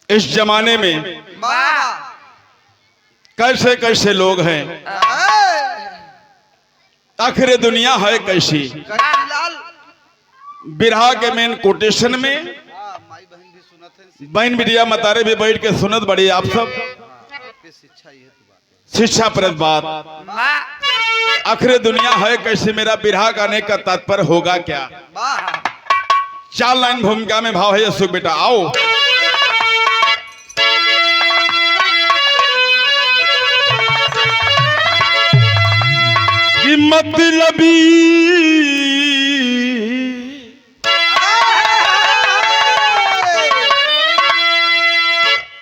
इस जमाने में कैसे कैसे लोग हैं, आखिर दुनिया है कैसी। बिरहा के मेन कोटेशन में बहन बिटिया मतारे भी बैठ के सुनत बड़ी आप सब शिक्षाप्रद बात। आखिर दुनिया है कैसे, मेरा बिरहा गाने का तात्पर्य होगा क्या। 4 लाइन भूमिका में भाव है सुख बेटा आओ। कि मतलबी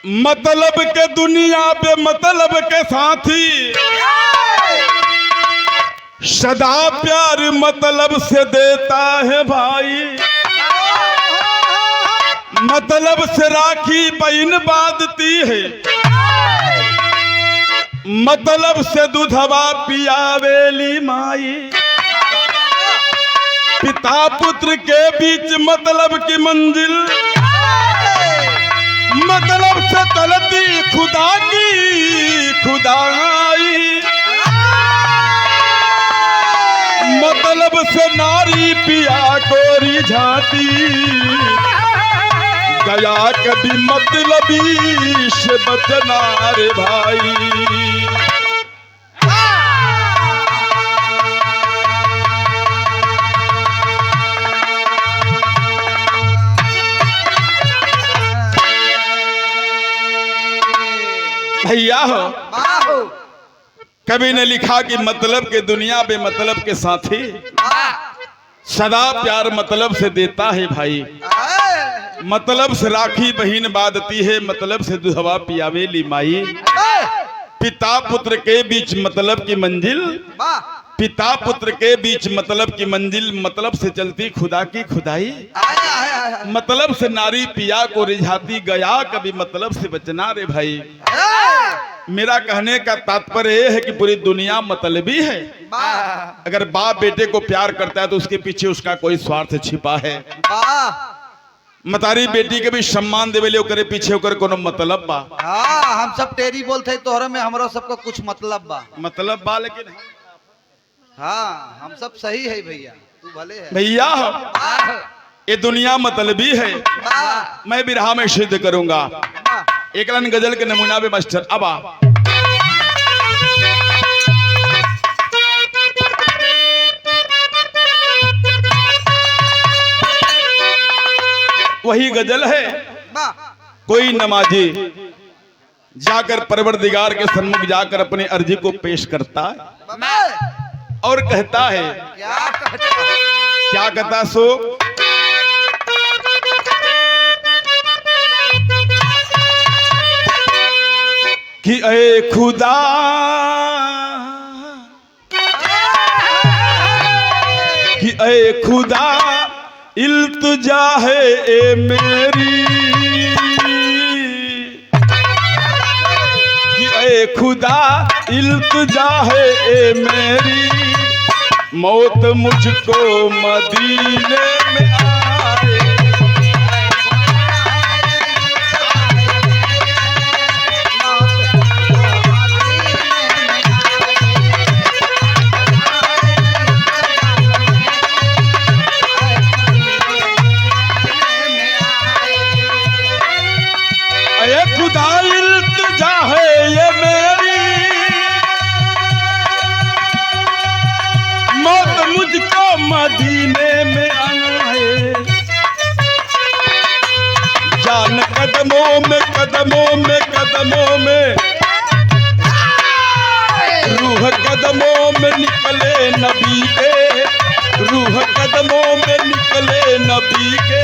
मतलब के दुनिया पे मतलब के साथी सदा प्यार मतलब से देता है भाई। मतलब से राखी बहन बांधती है, मतलब से दूधवा पियावेली माई। पिता पुत्र के बीच मतलब की मंजिल, मतलब से तलती खुदा की खुदाई। मतलब से नारी पिया को रिझाती, गया कभी मतलबी से बचना रे भाई। भैया हो कभी ने लिखा कि मतलब के दुनिया पे मतलब के साथी सदा प्यार मतलब से देता है भाई। मतलब से राखी बहन बांधती है, मतलब से दुधवा पियावेली माई। पिता पुत्र के बीच मतलब की मंजिल, पिता पुत्र के बीच मतलब की मंजिल। मतलब से चलती खुदा की खुदाई, मतलब से नारी पिया को रिझाती, गया कभी मतलब से बचना रे भाई। मेरा कहने का तात्पर्य यह है कि पूरी दुनिया मतलबी है। अगर बाप बेटे को प्यार करता है तो उसके पीछे उसका कोई स्वार्थ छिपा है। मतारी बेटी के भी सम्मान देवे ओकरे पीछे ओकर कोनो मतलब बा। हम सब टेरी बोलते तोहरा में हमरो सबको कुछ मतलब बा। मतलब बा लेकिन हाँ हम सब सही है भैया, तू भले है भैया। ये दुनिया मतलबी है, मैं बिरहा में सिद्ध करूंगा। एक लाइन गजल के नमूना में मास्टर अब आ। वही गजल है। कोई नमाजी जाकर परवरदिगार के सन्मुख जाकर अपनी अर्जी को पेश करता है और कहता है, क्या कहता सो कि ऐ खुदा कि ऐ खुदा इल्तिजा है ए मेरी, कि ऐ खुदा इल्तिजा है ए मेरी। मौत मुझको मदीने में आए। खुदा इल्तिजा है ये मेरी, मौत मुझको मदीने में आए। जान कदमों में कदमों में कदमों में, रूह कदमों में निकले नबी के, रूह कदमों में निकले नबी के।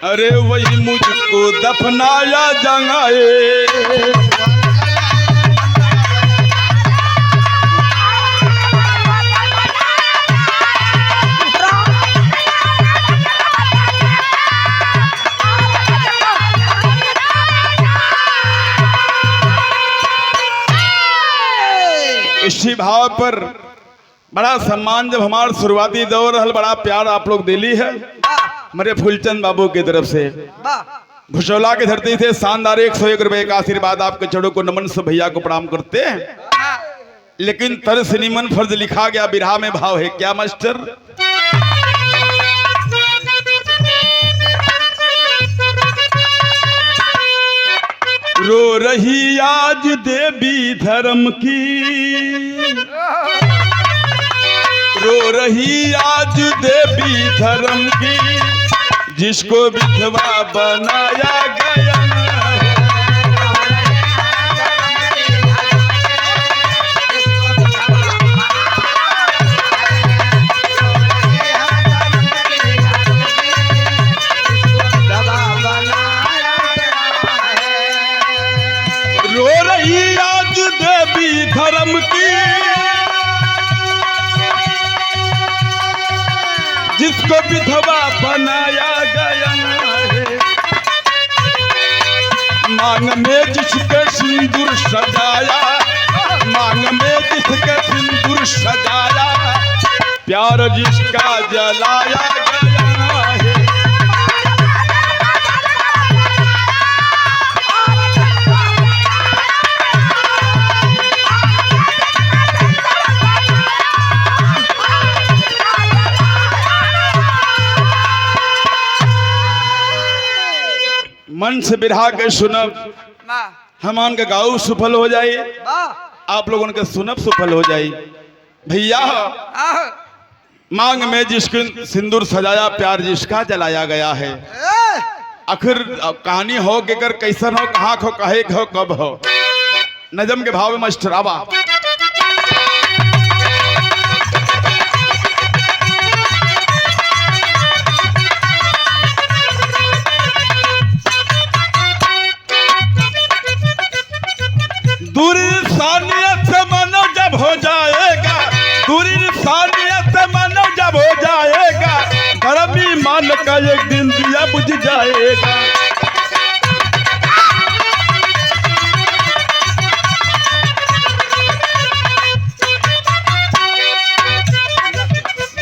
अरे वही मुझको दफनाया जंगाए। इसी भाव पर बड़ा सम्मान जब हमारा शुरुआती दौर है, बड़ा प्यार आप लोग दिली है मेरे फूलचंद बाबू की तरफ से। भुशौला की धरती से शानदार 101 रुपए का आशीर्वाद आपके चरणों को नमन से भैया को प्रणाम करते हैं। लेकिन तर सिनेमन फर्ज लिखा गया बिरहा में भाव है क्या मास्टर? रो रही आज देवी धर्म की, रो रही आज देवी धर्म की, जिसको विधवा बनाया गया है। रो रही आज देवी धर्म की, जिसको विधवा बनाया गया है। मांग में जिसके सिंदूर सजाया, मांग में जिसके सिंदूर सजाया, प्यार जिसका जलाया गया है। मन से बिरहा के सुनब हमान का गाँव सफल हो जाए, आप लोगों के सुनब सफल हो जाए। भैया मांग में जिसके सिंदूर सजाया, प्यार जिसका जलाया गया है। आखिर कहानी हो के कर कैसन हो, कहाँ हो, कहे हो, कब हो। नजम के भाव में मास्टर आवा। दूरी इंसानियत से मानो जब हो जाएगा, दूरी इंसानियत से मानो जब हो जाएगा, धर्म ईमान का एक दिन दिया बुझ जाएगा।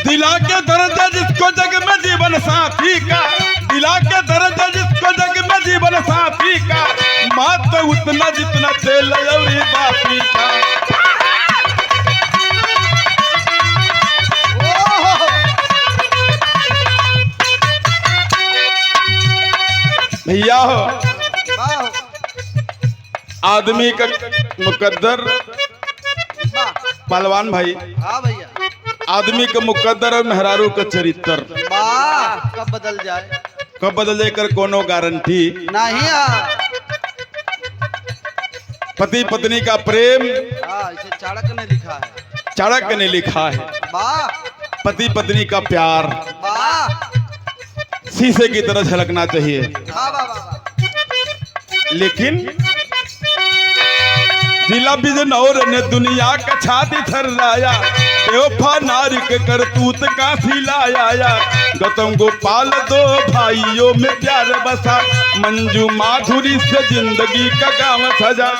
दिला के दर्जा जिसको जग में जीवन साथी का, दिला के दर्जा जिसको जग में जीवन साथी का, मात्र उतना जितना तेल लौरी बापी का। भैया हो आदमी का मुकद्दर, पहलवान भाई, हाँ भैया, आदमी का मुकद्दर और मेहरारू का चरित्र कब बदल जाए, कब बदल जाए कर कोनो गारंटी नहीं। पति पत्नी का प्रेम इसे चाणक्य ने लिखा है, चाणक्य ने लिखा है। पति पत्नी का प्यार शीशे की तरह झलकना चाहिए। लेकिन जिला बिजनौर ने दुनिया का छाती थर्राया, बेवफा नारी के करतूत का सिलाया। गौतम गोपाल दो भाइयों में प्यार बसा, मंजू माधुरी से जिंदगी का गाँव सजा।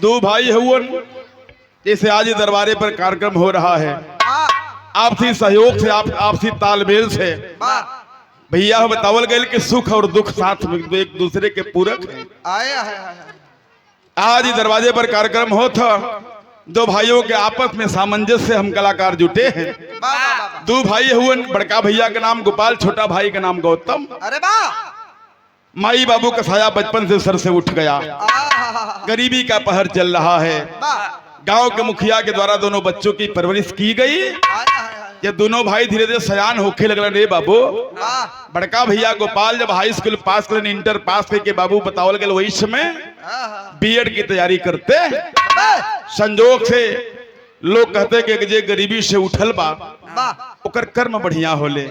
दो भाई हुवन, जैसे आज दरबारे पर कार्यक्रम हो रहा है, आपसी सहयोग से, आपसी तालमेल से भैया बतावल गए कि सुख और दुख साथ में एक दूसरे के पूरक हैं। आज दरवाजे पर कार्यक्रम हो था, दो भाइयों के आपस में सामंजस्य से हम कलाकार जुटे हैं। दो भाई हुए, बड़का भैया का नाम गोपाल, छोटा भाई का नाम गौतम। अरे वाह! माई बाबू का साया बचपन से सर से उठ गया, गरीबी का पहर चल रहा है। गांव के मुखिया के द्वारा दोनों बच्चों की परवरिश की गई। ये दोनों भाई धीरे धीरे सयान होके लगल रे बाबू। बड़का भैया गोपाल जब हाई स्कूल पास कर, इंटर पास करके बाबू बतावल गए वही समय बीएड की तैयारी करते। संजोग से लोग कहते कि जे गरीबी से उठल बा ओकर कर्म बढ़िया होले।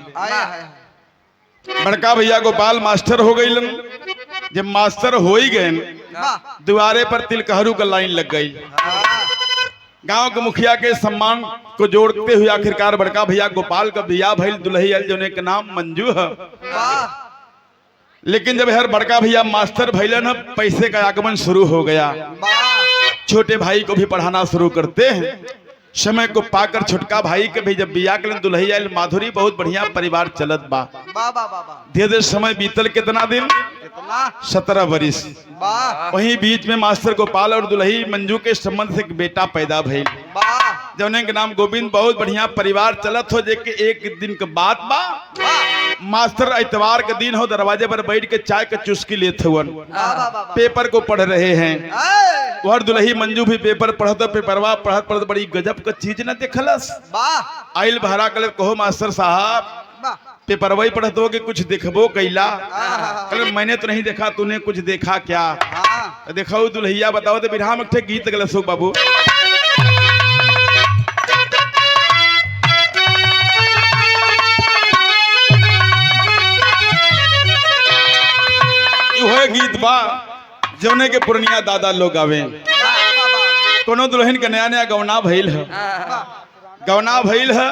बड़का भैया गोपाल मास्टर हो गई। जब मास्टर हो ही गए, दुआरे पर तिलकहरू का लाइन लग गई। गांव के मुखिया के सम्मान को जोड़ते हुए आखिरकार बड़का भैया गोपाल का बियाह भइल, दुल्ही आयल जोने के नाम मंजू है। लेकिन जब हर बड़का भैया मास्टर भइलन, पैसे का आगमन शुरू हो गया। छोटे भाई को भी पढ़ाना शुरू करते हैं। समय को पाकर छोटका भाई के भी जब बिया के दुल्ही आयल माधुरी बहुत बढ़िया परिवार चलत बा। वाह वाह वाह वाह। धीरे धीरे समय बीतल कितना दिन, कितना 17 वर्ष। वाह वहीं बीच में मास्टर गोपाल और दुल्ही मंजू के संबंध से एक बेटा पैदा भइल, वाह जौने के नाम गोविंद। बहुत बढ़िया परिवार चलत हो। जेके एक दिन के बात बा, मास्टर इतवार के दिन हो, दरवाजे पर बैठ के चाय के चुस्की लेते हुए पेपर को पढ़ रहे हैं। और दुल्ही मंजू भी पेपर पढ़त, पेपरवा पढ़त पढ़त बड़ी गजब का चीज न देखलस। वाह आइल बहरा कल कहो मास्टर साहब पेपरवा ही पढ़त हो कि कुछ देखबो कैला? कल मैंने तो नहीं देखा, तूने कुछ देखा क्या? देखो दुल्हिया बताओ तो बिरहा में एक गीत गलत हो बाबू। वह गीत बा जौने के पुरनिया दादा लोग आवे। कोनो दुल्हन के नया नया गौना भइल है, गौना भइल है।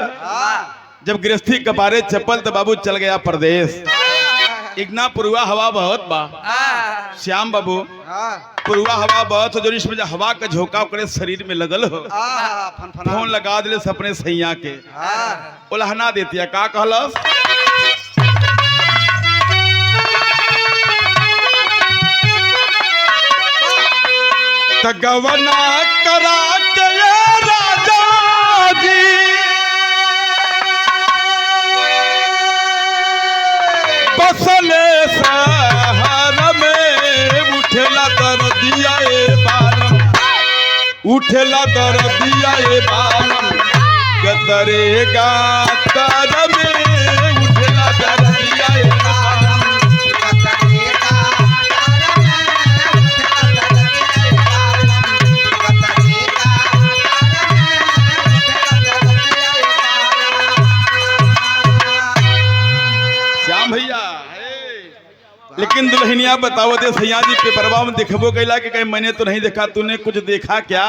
जब गृहस्थी कपारे चप्पल तो बाबू चल गया परदेश। इतना पुरवा हवा बहुत बा श्याम बाबू, पुरवा हवा बहुत हो, जो इसमें जो हवा का झोंका ओकरे शरीर में लगल हो। फोन लगा दिले अपने सैया के, उलहना देती का कहलस, गवना करा के राजा जी बसले शहर में उठेला दर्दिया बारम, उठेला दर्दिया बारम गतरेगा तर में उठेला दर्दिया बारम। लेकिन दुल्हनिया बताओ दे सैया जी पेपरवा में देखबो कैला कि कहीं मैंने तो नहीं देखा, तूने कुछ देखा क्या?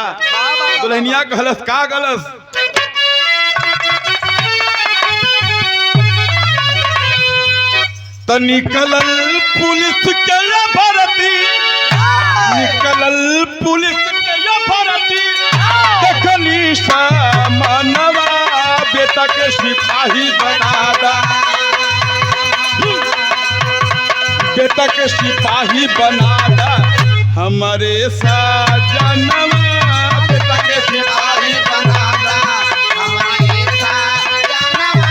दुल्हनिया कहलस का गलस, तो निकलल पुलिस के या भर्ती, निकलल पुलिस के या भर्ती, देखली सामनवा बेटा के सिपाही बना दा, बेटा के सिपाही बना दा हमारे साजनवा, बेटा के सिपाही बना दा हमारे साजनवा,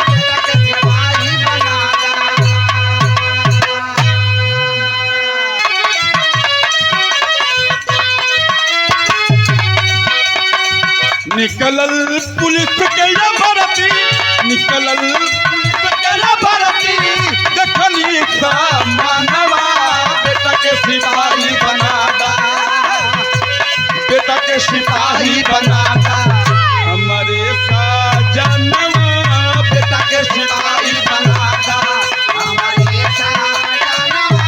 बेटा के सिपाही बना दा। निकलल पुलिस के या भर्ती, निकलल पुलिस के या भर्ती, देखली सामनवा बेटा के सिपाही बना दा, बेटा के सिपाही बना दा हमारे साजनवा, बेटा के सिपाही बना दा हमारे साजनवा,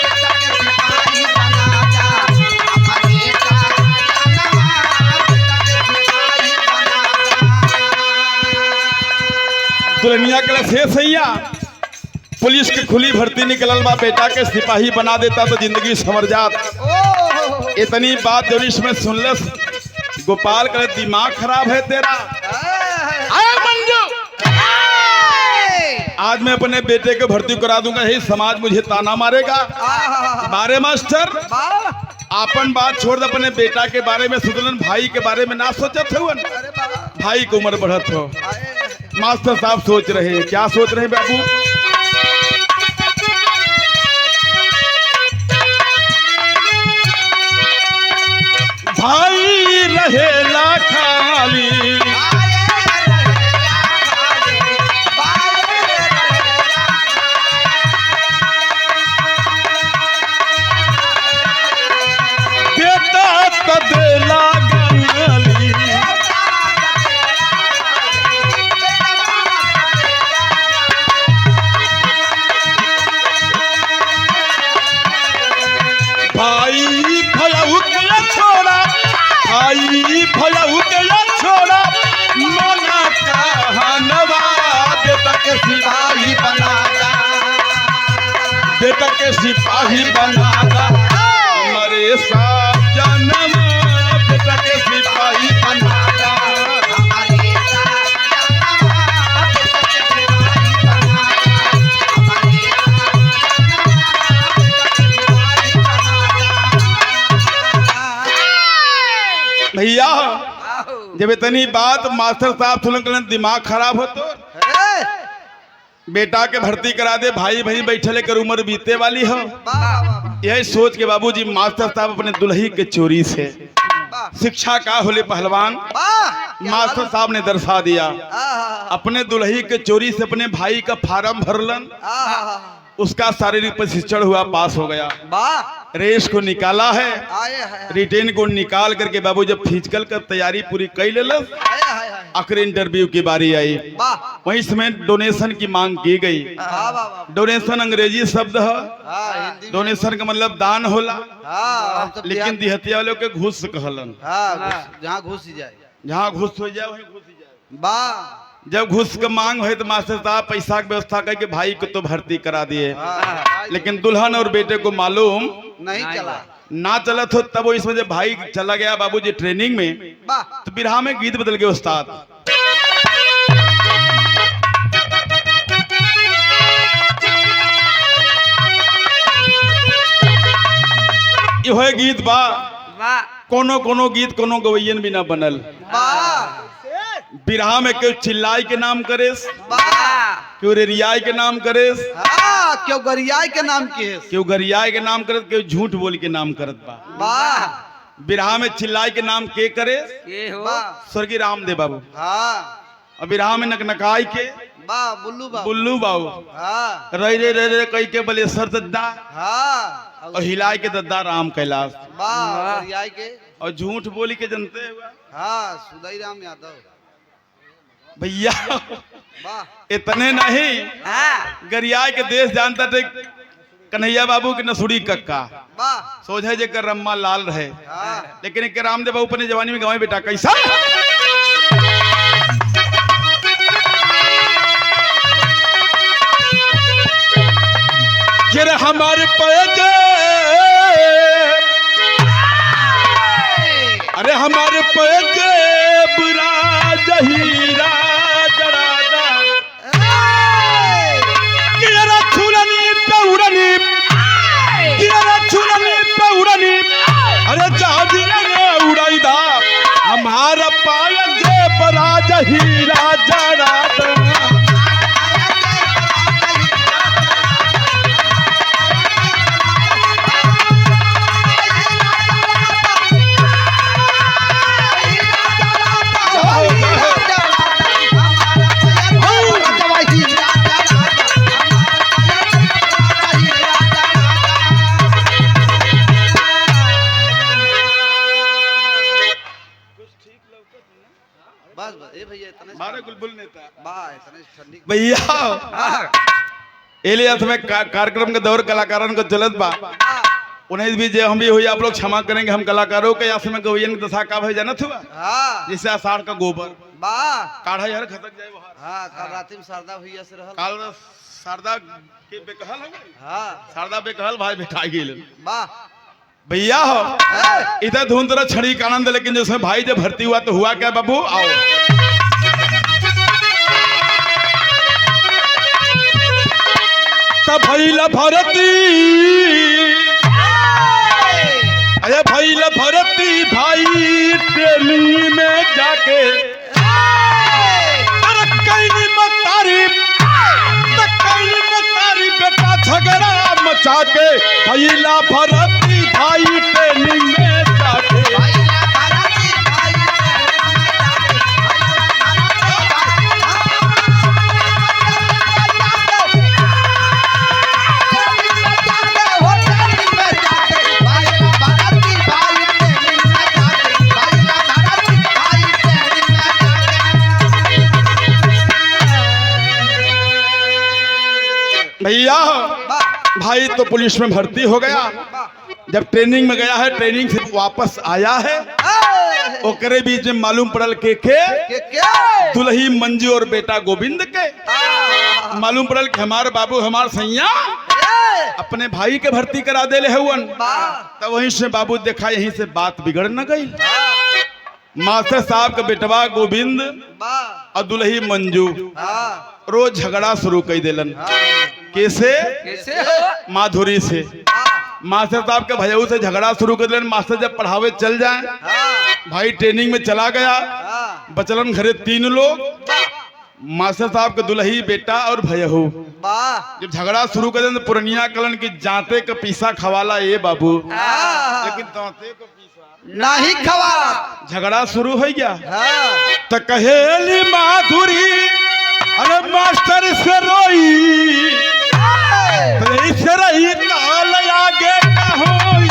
बेटा के सिपाही बना दा हमारे साजनवा, बेटा के सिपाही बना दा। दुल्हनिया के से सैया पुलिस की खुली भर्ती निकलल बा, बेटा के सिपाही बना देता तो जिंदगी संवर जात। इतनी बात जब इसमें सुनलस गोपाल का दिमाग खराब है तेरा। आए मंजू, आज मैं अपने बेटे को भर्ती करा दूंगा, यही समाज मुझे ताना मारेगा। बारे मास्टर आपन बात छोड़ दे, अपने बेटा के बारे में सुधलन, भाई के बारे में ना सोचत हो, भाई की उम्र बढ़त हो। मास्टर साहब सोच रहे हैं, क्या सोच रहे हैं बाबू? भाई रहेला खाली, बेटा तदेला गंगाली, भाई भयऊ के छोड़ा, भाई भयऊ के छोड़ा, मना कहनवा बेटा के सिपाही बना दा, बेटा के सिपाही बना दा सा जन्म बेटा के सिपाही बनाया। भैया जब इतनी बात मास्टर साहब सुन दिमाग खराब हो तो बेटा के भर्ती करा दे, भाई भाई बैठे लेकर उम्र बीते वाली हो। यही सोच के बाबूजी मास्टर साहब अपने दुल्ही के चोरी से शिक्षा का होले पहलवान मास्टर साहब ने दर्शा दिया। अपने दुल्ही के चोरी से अपने भाई का फार्म भरलन, उसका शारीरिक प्रशिक्षण हुआ, पास हो गया। रेस को निकाला है, रिटेन को निकाल करके बाबू जब फिजिकल का तैयारी पूरी कर ले, आखिरी इंटरव्यू की बारी आई। वहीं समय डोनेशन की मांग की गई। डोनेशन अंग्रेजी शब्द है, डोनेशन का मतलब दान होला, लेकिन दिहतिया वालों के घूस कहलन। जहाँ घुस जाए, जहाँ घुस हो जाए वहीं घुस जाए। जब घुस का मांग है तो मास्टर साहब पैसा की व्यवस्था करके भाई को तो भर्ती करा दिए, लेकिन दुल्हन और बेटे को मालूम नहीं चला, ना चला तो तब वो इसमें जब भाई चला गया बाबूजी ट्रेनिंग में, तो बिरहा में गीत बदल गए उस्ताद। ये गीत बा कोनो कोनो गीत कोनो गवैयन भी ना बनल। बिरहा में क्यों चिल्लाई के नाम करेस, क्यों रेरियाई के नाम करेस, क्यों गरियाई के नाम की है, क्यों गरियाई के नाम करत, क्यों झूठ बोल के नाम करत बा। बिरहा में चिल्लाई के नाम के करे, स्वर्गीय रामदेव बाबू। और बिरहा में नकनकाई के बुल्लू बाबू। रही रे रे रे कई के बलेसर दद्दा, और हिलाई के दद्दा राम कैलाश। और झूठ बोली के जनते हुआ सुदाई राम यादव। भैया इतने नहीं, गरियाई के देश जानता थे कन्हैया बाबू के नसुड़ी कक्का, सोझे जे कर रम्मा लाल रहे, लेकिन एक रामदेव बाबू अपनी जवानी में गवाए बेटा कैसा। ये हमारे पैजे, अरे हमारे पैजे बुरा जहीरा जरादा, किरा छुरनी पे उड़नी, किरा छुरनी पे उड़नी, अरे जहाजी ने उड़ाई दा हमारा पैजे बुरा जहीरा जरादा। भैया एलियस में कार्यक्रम के दौर कलाकारों को चलत बा, उन्हें भी जे हम भी हुई आप लोग क्षमा करेंगे। हम कलाकारों के यहाँ में गवैयन की दशा का भाई जानत हुआ, जैसे आषाढ़ का गोबर काढ़ा यार खतक जाए वहां। कल रात में शारदा भैया से रहल, काल शारदा के बेकहल हो गई, शारदा बेकहल भाई बैठा गेल। भैया हो इधर धुन तरह छड़ी का आनंद, लेकिन जो उसमें भाई जब भर्ती हुआ तो हुआ क्या बाबू। आओ तब भैला भरती, अरे भैला भरती भाई ट्रेनिंग में जाके, अरे कैली मतारी बेटा झगड़ा मचा के, भैला भरती भाई ट्रेनिंग में जाके। भैया भाई तो पुलिस में भर्ती हो गया, जब ट्रेनिंग में गया है, ट्रेनिंग से वापस आया है, ओकरे बीच में मालूम पड़ल के दुल्ही मंजू और बेटा गोविंद के। मालूम पड़ल कि हमारे बाबू हमार सैया अपने भाई के भर्ती करा दे ले हुवन। वाह तब वहीं से बाबू देखा यहीं से बात बिगड़ न गई। मास्टर साहब का बेटवा गोविंद वाह और दुल्ही मंजू हाँ रोज झगड़ा शुरू कर देलन। कैसे? कैसे हो माधुरी से। मास्टर साहब के भैया से झगड़ा शुरू कर देलन। मास्टर जब पढ़ावे चल जाए, भाई ट्रेनिंग में चला गया, बचलन घरे 3 लोग, मास्टर साहब के दुल्ही बेटा और भैयहू। वाह जब झगड़ा शुरू कर दें तो पुरनिया कलन की जाते का पीसा खवाला ये बाबू, लेकिन दांते को पीसा नहीं खवा। झगड़ा शुरू हो गया। हाँ तो कहेली माधुरी अरे मास्टर से रोई तो ऐसे रही काल आगे का होई।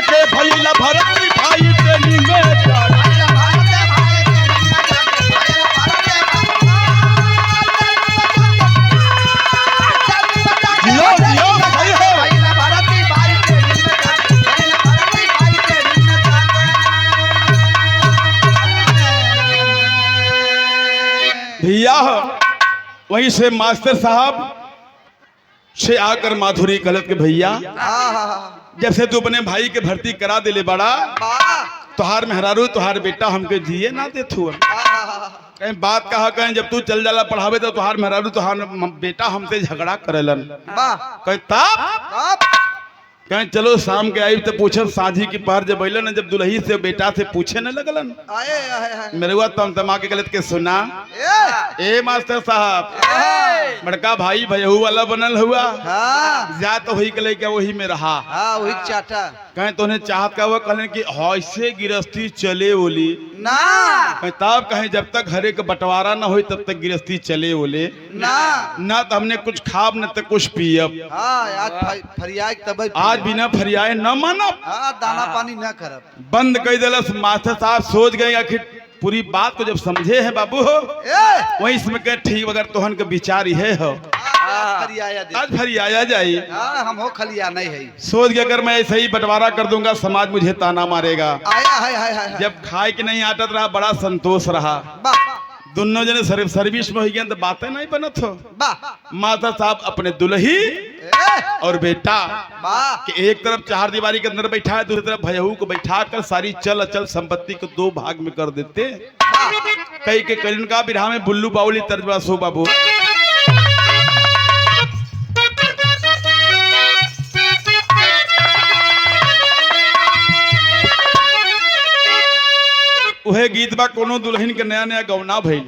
के भैया भरत भाई ट्रेनिंग में भैया वहीं से मास्टर साहब से आकर माधुरी कहलत के भैया जब से तू अपने भाई के भर्ती करा दिले बड़ा, तुहार मेहरारू तुहार बेटा हमके जिए ना दे थुआ। कहीं बात कहा कहीं जब तू चल जाला पढ़ावे तो तुहार मेहरारू तुहार बेटा हमसे झगड़ा करेलन। कहीं तब कहीं चलो शाम के आई तो पूछब साझी की पहर जब अलन न, जब दुल्ही से बेटा से पूछे न लगलन। मेरे हुआ तम तमा के गलत के सुना ए मास्टर साहब बड़का भाई भैया वाला बनल हुआ जा तो वही कले क्या वही में रहा। वही चाटा कहीं तो चाहत का वो कहले कि ऐसे गिरस्ती चले ओली ना कहीं तब कहीं जब तक हरे का बंटवारा ना हो तब तक गिरस्ती चले ओले ना तो हमने कुछ खाब न तो कुछ पियब। आज फरियाद तब आज बिना फरियाए न मानब, दाना पानी न करब। बंद कर दिलस। मास्टर साहब सोच गए आखिर पूरी बात को जब समझे हैं बाबू हो वही इसमें कह ठीक अगर तोहन के विचार है हो आज फरियाया जाए। हम हो खलिया नहीं है। सोच गया अगर मैं ऐसे ही बंटवारा कर दूंगा समाज मुझे ताना मारेगा। जब खाए के नहीं आटत रहा बड़ा संतोष रहा। दोनों जने सर्विस में हो गए तो बातें नहीं बनत हो। माता साहब अपने दुल्ही और बेटा कि एक तरफ 4 दीवारी के अंदर बैठा है, दूसरी तरफ भैया को बैठा कर सारी चल अचल संपत्ति को 2 भाग में कर देते। कई के करीन का बिरहा में बुल्लू बाउली तर्जबा सो बाबू उहे गीत बा कोनो दुल्हन के नया नया गौना भइल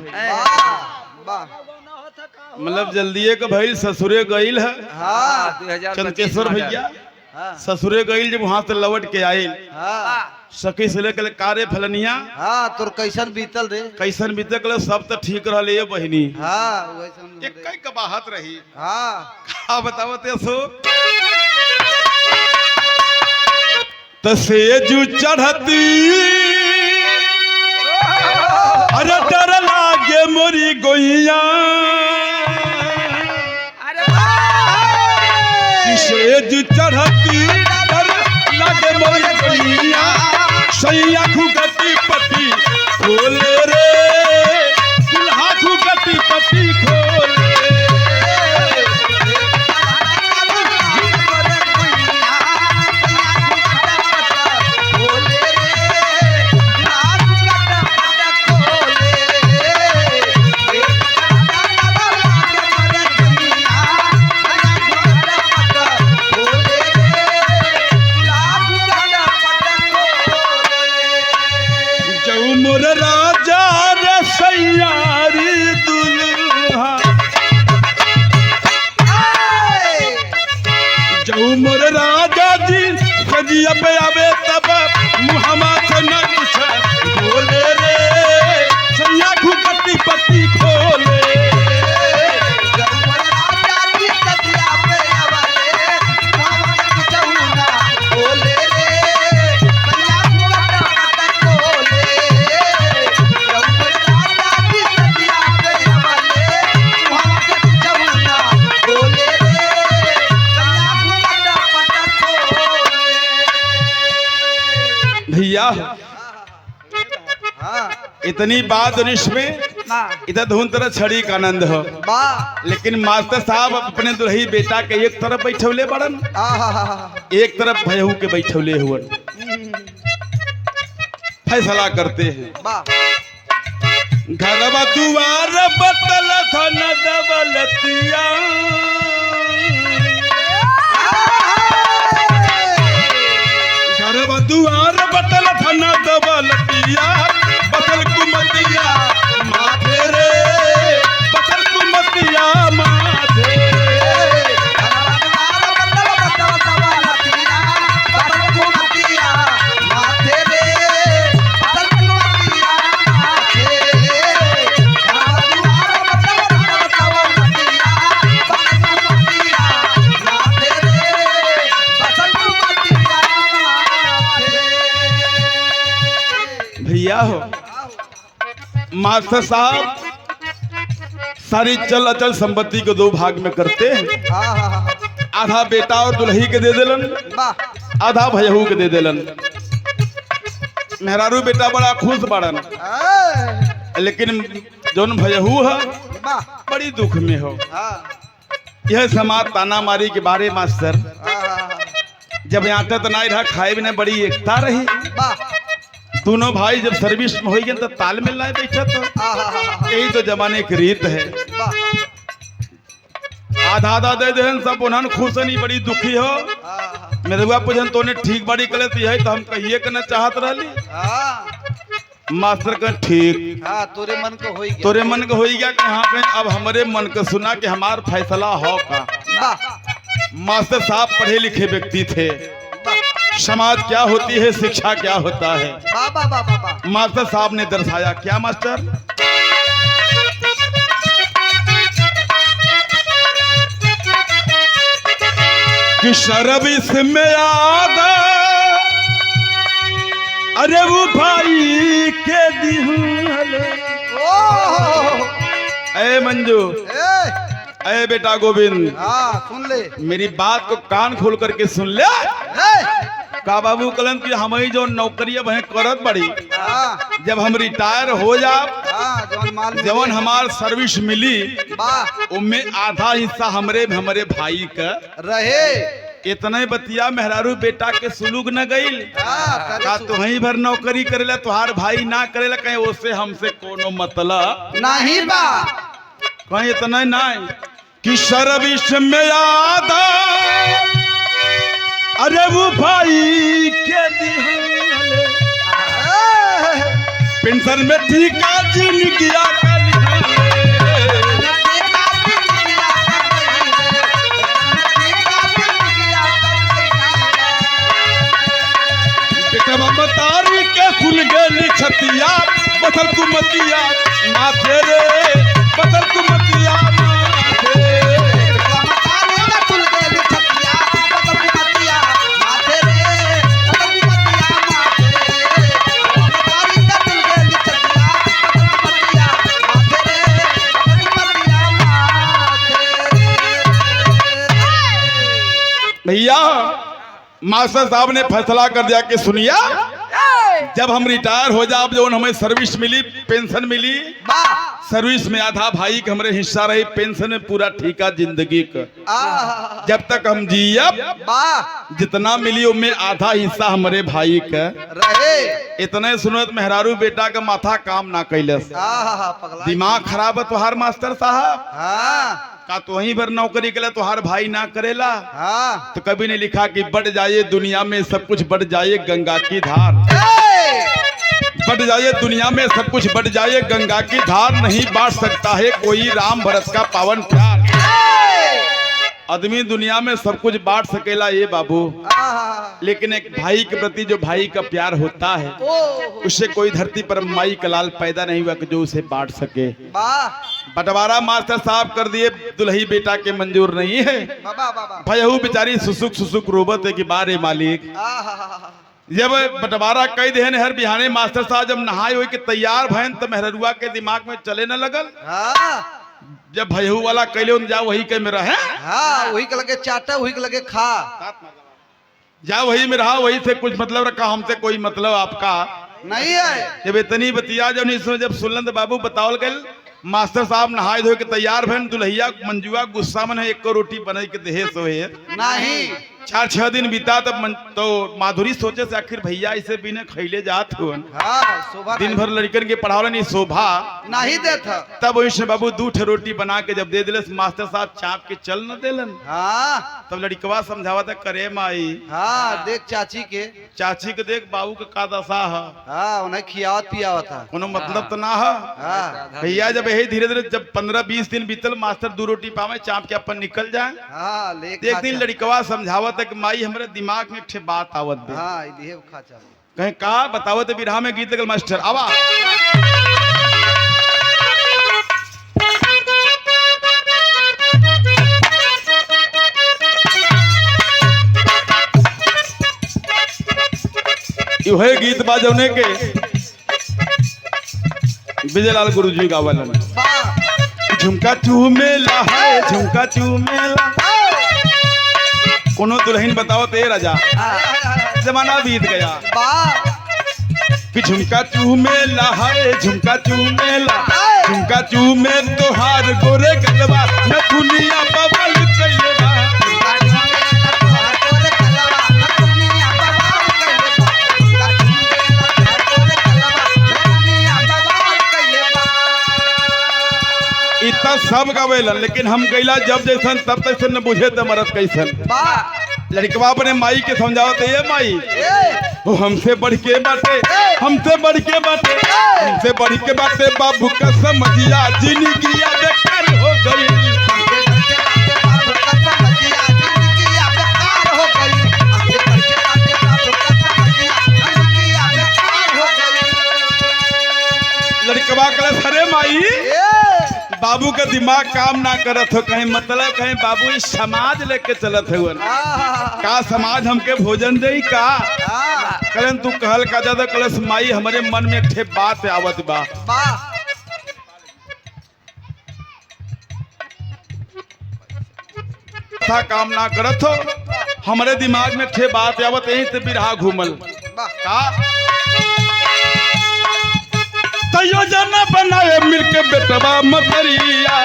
मतलब जल्दीए के भइल ससुरे गइल है। चंद्रकेश्वर भैया ससुरे गइल जब वहां से लौट के आइल सखी से लेकर कारे फलनिया तोर कैसन बीतल रे कैसन बीतल सब तो ठीक रहले ये बहिनी एक कई कबाहत रही का बतावत अशोक तसेजु चढ़ती अरे डर लागे मोरी गोइया सेज चढ़ती डर लागे मोरी गोइया सैया खुगती पति खोले रे दुल्हा खुगती पति खोले पे आवे तब मुहम्मा से न कुछ बोले रे सैया खुपति पति खोले भैया हाँ इतनी बात उनिश में इधर धुन तरह छड़ी का आनंद हो, वाह लेकिन मास्टर साहब अपने दुल्ही बेटा के एक तरफ बैठौले बड़न, एक तरफ भयहू के बैठौले हुए फैसला करते हैं। वाह घरवा दुआर बतल धन दबलतिया, घरवा दुआर बतल धन दबलतिया, बतल कुमतिया माथे रे, बतल कुमतिया माथे। भैया हो मास्टर साहब सारी चल अचल संपत्ति को दो भाग में करते हैं, आधा बेटा और दुल्ही के दे देलन, आधा भयहू के दे देलन। मेहरारू बेटा बड़ा खुश बड़न, लेकिन जोन भयहू है बड़ी दुख में हो। यह समाज ताना मारी के बारे मास्टर जब यहाँ तक नहीं रहा, खाए बिना बड़ी एकता रही। दोनों भाई जब सर्विस में हो गए तो तालमेल नहीं बैठा, तो यही तो जमाने की रीत है। आधा आधा दे दे सब उन्होंने खुश नहीं, बड़ी दुखी हो। मेरे बुआ पूछन तो ने ठीक बड़ी करे तो हम कहिए करना चाहत रही। मास्टर का ठीक तोरे मन को हो गया, तोरे मन को हो गया कि हाँ कहीं अब हमारे मन को सुना कि हमार फैसला हो का। मास्टर साहब पढ़े लिखे व्यक्ति थे, समाज क्या होती है, शिक्षा क्या होता है, मास्टर साहब ने दर्शाया। क्या मास्टर? कि सर्विस में आदा अरे वो भाई के दिहल। ए मंजू, ए बेटा गोविंद, सुन ले मेरी बात को कान खोल करके सुन ले। का बाबू कलन की हम ही जो नौकरी वह करत बड़ी, जब हम रिटायर हो जा, जवन हमार सर्विस मिली उनमें आधा हिस्सा हमरे भाई का रहे। इतने बतिया मेहरारू बेटा के सुलूक न गईल का तो वहीं भर नौकरी करेला, तुहार भाई ना करेला, कहीं उससे हमसे कोनो मतलब नहीं बा, कहीं इतना नहीं कि सर्विस में आधा अरे वो भाई के दिहाल, पेंशन में ठीका जिन गया का बेटा बतारी के खुल गए छतिया, बदल कुमतिया माथे रे, बदल कुमतिया माथे। भैया मास्टर साहब ने फैसला कर दिया कि सुनिया, जब हम रिटायर हो जाए, जो हमें सर्विस मिली, पेंशन मिली, सर्विस में आधा भाई का हमारे हिस्सा रही, पेंशन में पूरा ठीका जिंदगी का। जब तक हम जियब जितना मिली उनमें आधा हिस्सा हमारे भाई का रहे। इतने सुनत मेहरारू बेटा का माथा काम ना कैलस, दिमाग खराब है तुहार मास्टर साहब का तो वहीं पर नौकरी के लिए तुहार भाई ना करेला। तो कभी ने लिखा कि बढ़ जाए दुनिया में सब कुछ, बढ़ जाए गंगा की धार, बढ़ जाए दुनिया में सब कुछ, बढ़ जाए गंगा की धार, नहीं बांट सकता है कोई राम भरत का पावन प्यार। आदमी दुनिया में सब कुछ बांट सकेला ये बाबू, लेकिन एक भाई के प्रति जो भाई का प्यार होता है, उससे कोई धरती पर माई का लाल पैदा नहीं हुआ कि जो उसे बांट सके। बंटवारा मास्टर साहब कर दिए, दुल्ही बेटा के मंजूर नहीं है। भयहू बेचारी सुसुक सुसुक रोबत है कि बारे मालिक। जब बंटवारा कई देन हर बिहाने मास्टर साहब जब नहाए हुए के तैयार भयन, तो मेहरुआ के दिमाग में चले न लगल। जब भयहू वाला कैले जा वही के में रहे, वही के लगे चाटा, वही के लगे खा। जा वही में रहा, वही से कुछ मतलब रखा, हमसे कोई मतलब आपका नहीं है। जब इतनी बतिया जब नहीं सुन, जब सुनलन तो बाबू बतावल गल मास्टर साहब नहाए धोए के तैयार भैन, दुल्हिया मंजुआ गुस्सा में एक को रोटी बना के देहे सोहे नहीं 4-6 दिन बीता तब तो माधुरी सोचे से आखिर भैया इसे बिना खैले जात हुआ हाँ, शोभा दिन भर लड़कन के पढ़ावला नहीं शोभा नहीं देता। तब वैसे बाबू 2 रोटी बना के जब दे दिले मास्टर साहब चाप के चल न देलन। हाँ तब लड़कवा समझावा था करे माई हाँ, देख चाची के, चाची के देख बाबू के का दशा है, हाँ उन्हें खियावत पियावत था। कोनो मतलब तो ना है। हाँ भैया जब यही धीरे धीरे जब 15-20 दिन बीतल मास्टर 2 रोटी पावे चाप के अपन निकल जाए। हाँ ले एक दिन लड़कवा समझावत है कि माई हमरे दिमाग में एक बात आवत बे। हाँ ये खा चाल कहीं का बतावत है बिरहा में गीत लगल मास्टर आवा वही गीत बाजौने के विजयलाल गुरुजी गावलन। झुमका चूमेला है झुमका चूमेला, कोनो दुल्हन बताओ ते राजा जमाना बीत गया कि झुमका चूमेला है झुमका चूमेला, झुमका चूमे तोहार गोरे गलबा न दुनिया बबल कइले बा। इतना सब गवेलन लेकिन हम गईला जब जैसन तब तैसन न बुझे त मरत कैसन। लड़कवा अपने माई के समझावत है ये माई वो हमसे बढ़ के बाटे, हमसे बढ़ के बाटे, हमसे बढ़ के बाटे बाबू का समझिया जिंदगी बेकार हो गई। लड़कवा कलस अरे माई बाबू का दिमाग काम ना करत हो, कहीं मतलब कहीं बाबू इस समाज लेके चलत है का समाज हमके भोजन दे का कलन तू कहल का ज्यादा कलश माई हमारे मन में एक बात आवत बा। था काम ना करत हो हमारे दिमाग में एक बात आवत यही से बिरहा घूमल का योजना बनाए मिलके बेटवा मतरिया।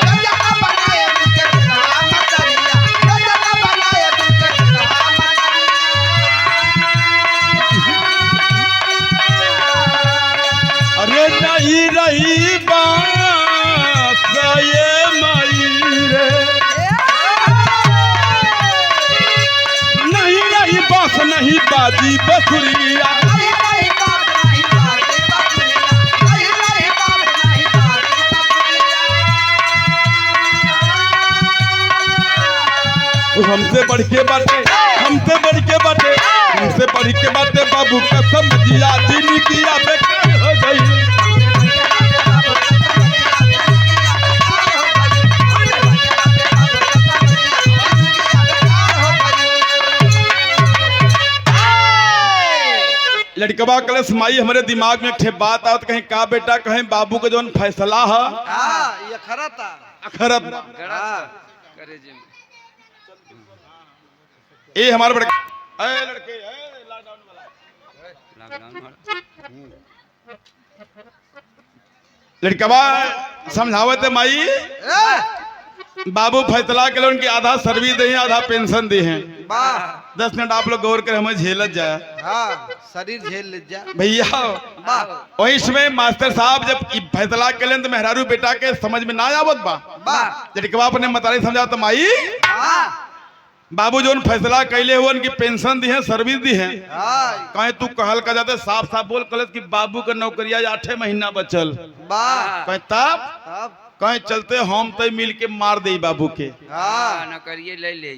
अरे नहीं रही बात ये माई रे, नहीं रही बात नहीं बाजी बसुरिया। हमसे बढ़ के बाटे, हमसे बढ़ के बाटे, हमसे बढ़ के बाटे बाबू कसम दिया जिंदगी बेकार हो गई। लड़कवा कलश माई हमारे दिमाग में एक बात आवत कहीं का बेटा कहीं बाबू का जोन फैसला है अखरत ये हमारे बड़े लड़के लड़कवा समझावत है माई बाबू फैसला के उनकी आधा सर्विस दे आधा पेंशन दे हैं। 10 मिनट आप लोग गौर कर हमें झेलत जाए शरीर झेल ले जा भैया। वही समय मास्टर साहब जब फैसला के तो मेहरारू बेटा के समझ में ना आवत बा लड़कवा अपने मतारी समझावत माई बाबू जो फैसला कैले हुआ उनकी पेंशन दी है सर्विस दी है कहीं तू कहल का जाते साफ साफ बोल कल कि बाबू का नौकरिया 8 महीना बचल कहीं तब कहीं चलते हम तय मिल के मार दे बाबू के नौकरिया ले ले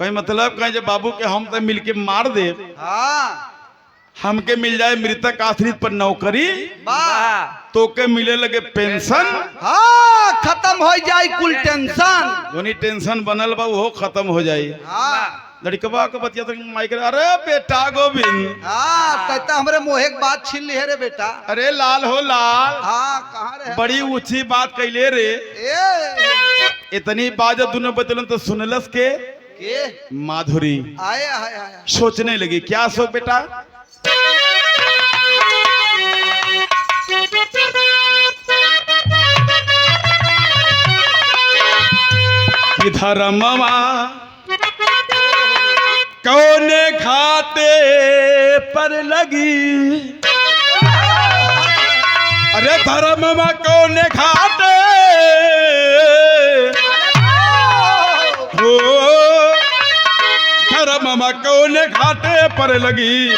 कहीं मतलब कहीं जब बाबू के हम तय मिल के मार दे हमके मिल जाए मृतक आश्रित पर नौकरी तो के मिले लगे पेंशन खत्म हो जाए कुल टेंशन जोनी टेंशन बनल बा वो खत्म हो जाए। लड़कवा के बतिया तो माइक अरे बेटा गोविंद कहता हमरे मोहे के बात छीन ली है रे बेटा। अरे लाल हो लाल कहाँ रे बड़ी ऊंची बात कैले रे इतनी बात दोनों बतलन तो सुनलस के के माधुरी आए आए आए सोचने लगी। क्या सोच बेटा? कि धर्मवा कौने खाते पर लगी, अरे धर्मवा कौने खाते हो, धर्मवा कौने घाटे पर लगी,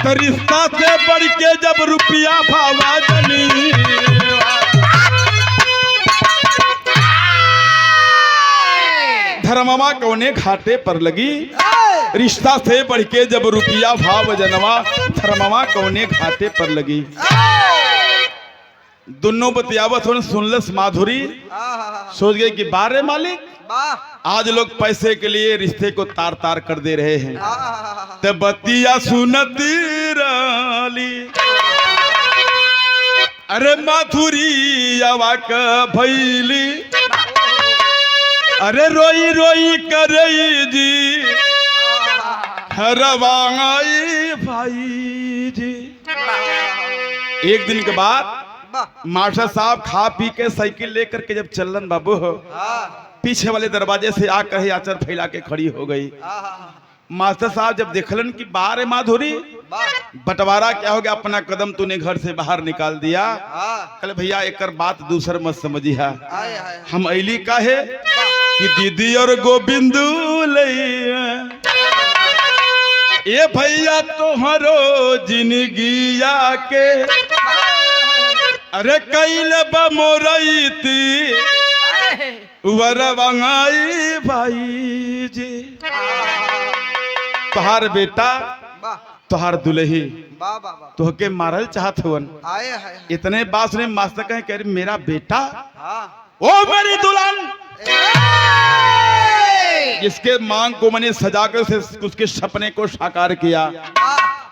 तो रिश्ता से बढ़ के जब रुपया भावा जनी, धर्मवा कौने घाटे पर लगी, रिश्ता से बढ़ के जब रुपया भाव जनवा, धर्मवा कौने घाटे पर लगी। दोनों बतियावत सुनलस माधुरी, सोच गई कि बारे मालिक, आज लोग पैसे के लिए रिश्ते को तार तार कर दे रहे हैं। तब बतिया सुनती राली, अरे माधुरी आवा का भैली, अरे रोई रोई करई जी हरवाई भाई जी। एक दिन के बाद मास्टर साहब खा पी के साइकिल लेकर के जब चलन बाबू हो, पीछे वाले दरवाजे से आकर ही आचर फैला के खड़ी हो गई। मास्टर साहब जब देखलन कि बाहर है माधुरी, बंटवारा क्या हो गया, अपना कदम तूने घर से बाहर निकाल दिया। कल भैया एक बात दूसर मत समझिया, हम अली का है कि दीदी और गोविंदू लैया, ये भैया तोहरो जिंदगिया के, अरे कैल बमोरईती वरवंगाई भाई जी। तोहार बेटा तोहार दुल्ही तोहके मारल चाहत हुवन। इतने बात सुने मास्टर कहे कह रहे मेरा बेटा, ओ मेरी दुल्हन, जिसके मांग को मैंने सजाकर से उसके सपने को साकार किया,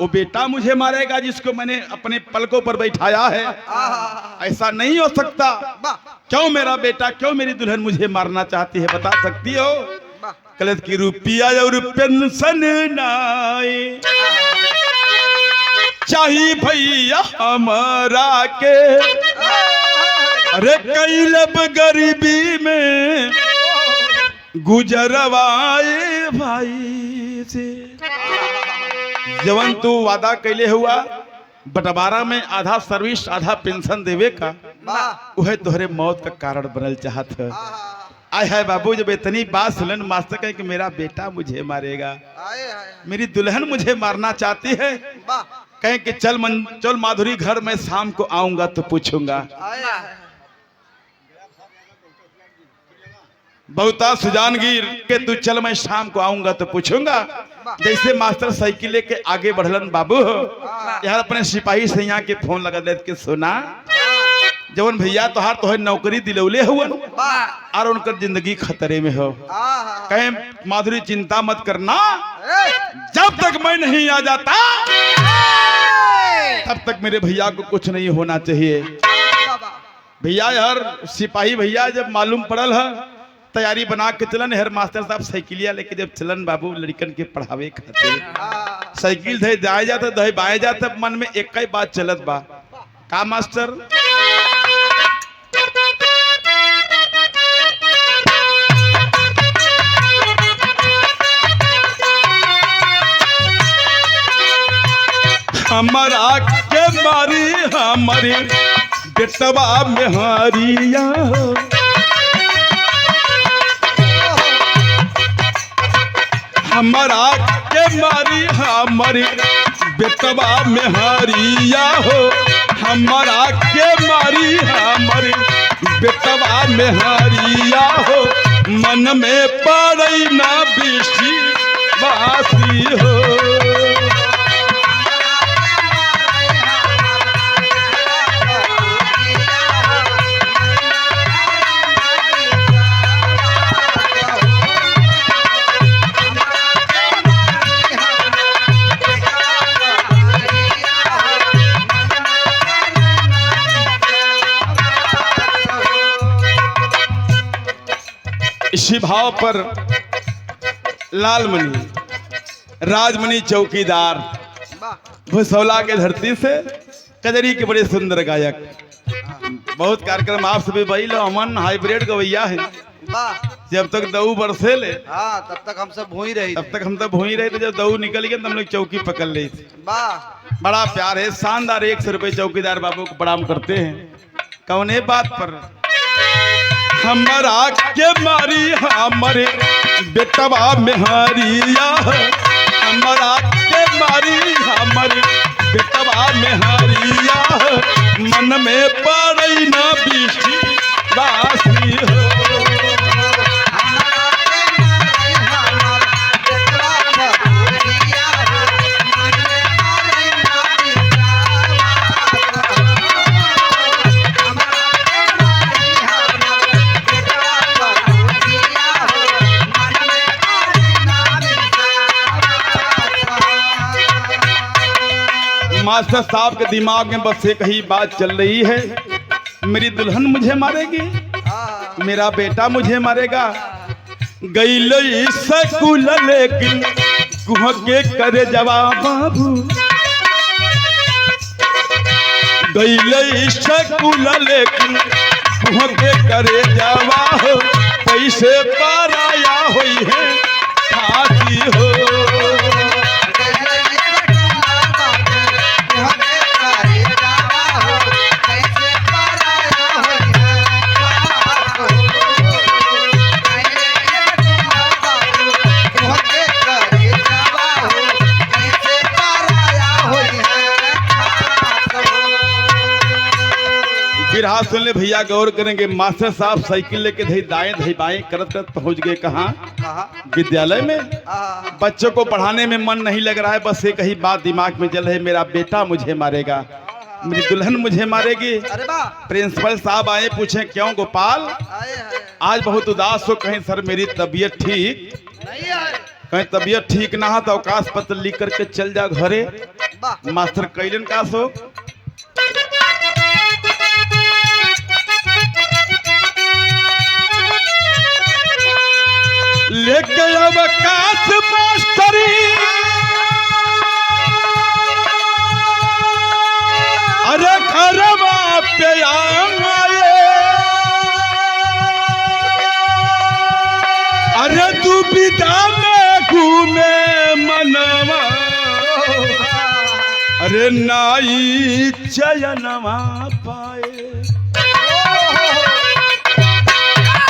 वो बेटा मुझे मारेगा जिसको मैंने अपने पलकों पर बैठाया है। ऐसा नहीं हो सकता। क्यों मेरा बेटा, क्यों मेरी दुल्हन मुझे मारना चाहती है, बता सकती हो? कलत की रुपया और पेंशन नाई चाहिए भैया हमारा के, अरे कैलब गरीबी में गुजरवाए भाई से। जवन तू वादा कैले हुआ बंटवारा में आधा सर्विस आधा पेंशन देवे का, वह तोहरे मौत का कारण बनल चाहत है। आय है बाबू, जब इतनी बात सुनन मास्टर कहे कि मेरा बेटा मुझे मारेगा, मेरी दुल्हन मुझे मारना चाहती है, कहे कि चल माधुरी घर में शाम को आऊंगा तो पूछूंगा। बहुता सुजानगीर के तू चल मैं शाम को आऊंगा तो पूछूंगा। जैसे मास्टर साइकिल लेके आगे बढ़लन बाबू, यार अपने सिपाही सैया के फोन लगा दे के सुना, जवन भैया तोहर नौकरी दिलौले हुवन और उनकर जिंदगी खतरे में हो। कहे माधुरी चिंता मत करना, जब तक मैं नहीं आ जाता तब तक मेरे भैया को कुछ नहीं होना चाहिए। भैया यार सिपाही भैया जब मालूम पड़ल है, तैयारी बना के चलन हर मास्टर साहब साइकिलिया लेके जब चलन बाबू लड़कन के पढ़ावे खातिर, साइकिल धे जाए जाता दहे बाए जाता, मन में एक ही बात चलत बा, का मास्टर हमारा के मारी हमारी बेटवा में हारिया, हमारा के मारी हमारी बेटवा में हारिया हो, हमारा के मारी हमारी बेटवा में हारिया हो, मन में पड़ई ना बिशी बासी हो। इसी भाव पर लालमणि राजमणि चौकीदार वाह भुसौला के धरती से कजरी के बड़े सुंदर गायक। बहुत कार्यक्रम आप सभी भाई लो अमन हाइब्रिड गवैया है। वाह जब तक दऊ बरसे ले हाँ तब तक हम सब भूई रही तब तक हम तो भूई रहे थे। जब दऊ निकल गया तो हम लोग चौकी पकड़ ली थी। वाह बड़ा प्यार है, शानदार 100 रुपए चौकीदार बाबू को प्रणाम करते हैं। कौने बात पर हमारा के मारी हमारे बेटवा में हरिया, हमारा के मारी हमारे बेटवा में हरिया, मन में पड़ई ना बीसी वासी हो। मास्टर साहब के दिमाग में बस एक ही बात चल रही है, मेरी दुल्हन मुझे मारेगी, मेरा बेटा मुझे मारेगा। गई स्कूल लेकिन कुह के करे जवाब बाबू, गई स्कूल लेकिन कुह के करे जवाब, पैसे पर आया हुई है फांसी हो। फिर हाथ सुन ले भैया, गौर करेंगे। मास्टर साहब साइकिल लेके धई दाएं धई बाएं करत करत पहुंच गए कहाँ? विद्यालय में। बच्चों को पढ़ाने में मन नहीं लग रहा है, बस एक ही बात दिमाग में चल है, मेरा बेटा मुझे मारेगा, मेरी दुल्हन मुझे मारेगी। प्रिंसिपल साहब आए, पूछे क्यों गोपाल आज बहुत उदास हो? कहीं सर मेरी तबीयत ठीक नहीं है। कहीं तबीयत ठीक ना हो तो अवकाश पत्र लिख करके चल जा घरे। मास्टर कैलन का सो लेके अवकाश मास्टरी, अरे घरवा पे आए, अरे दुविधा में घूमे मनवा, अरे नाई चयनवा पाए।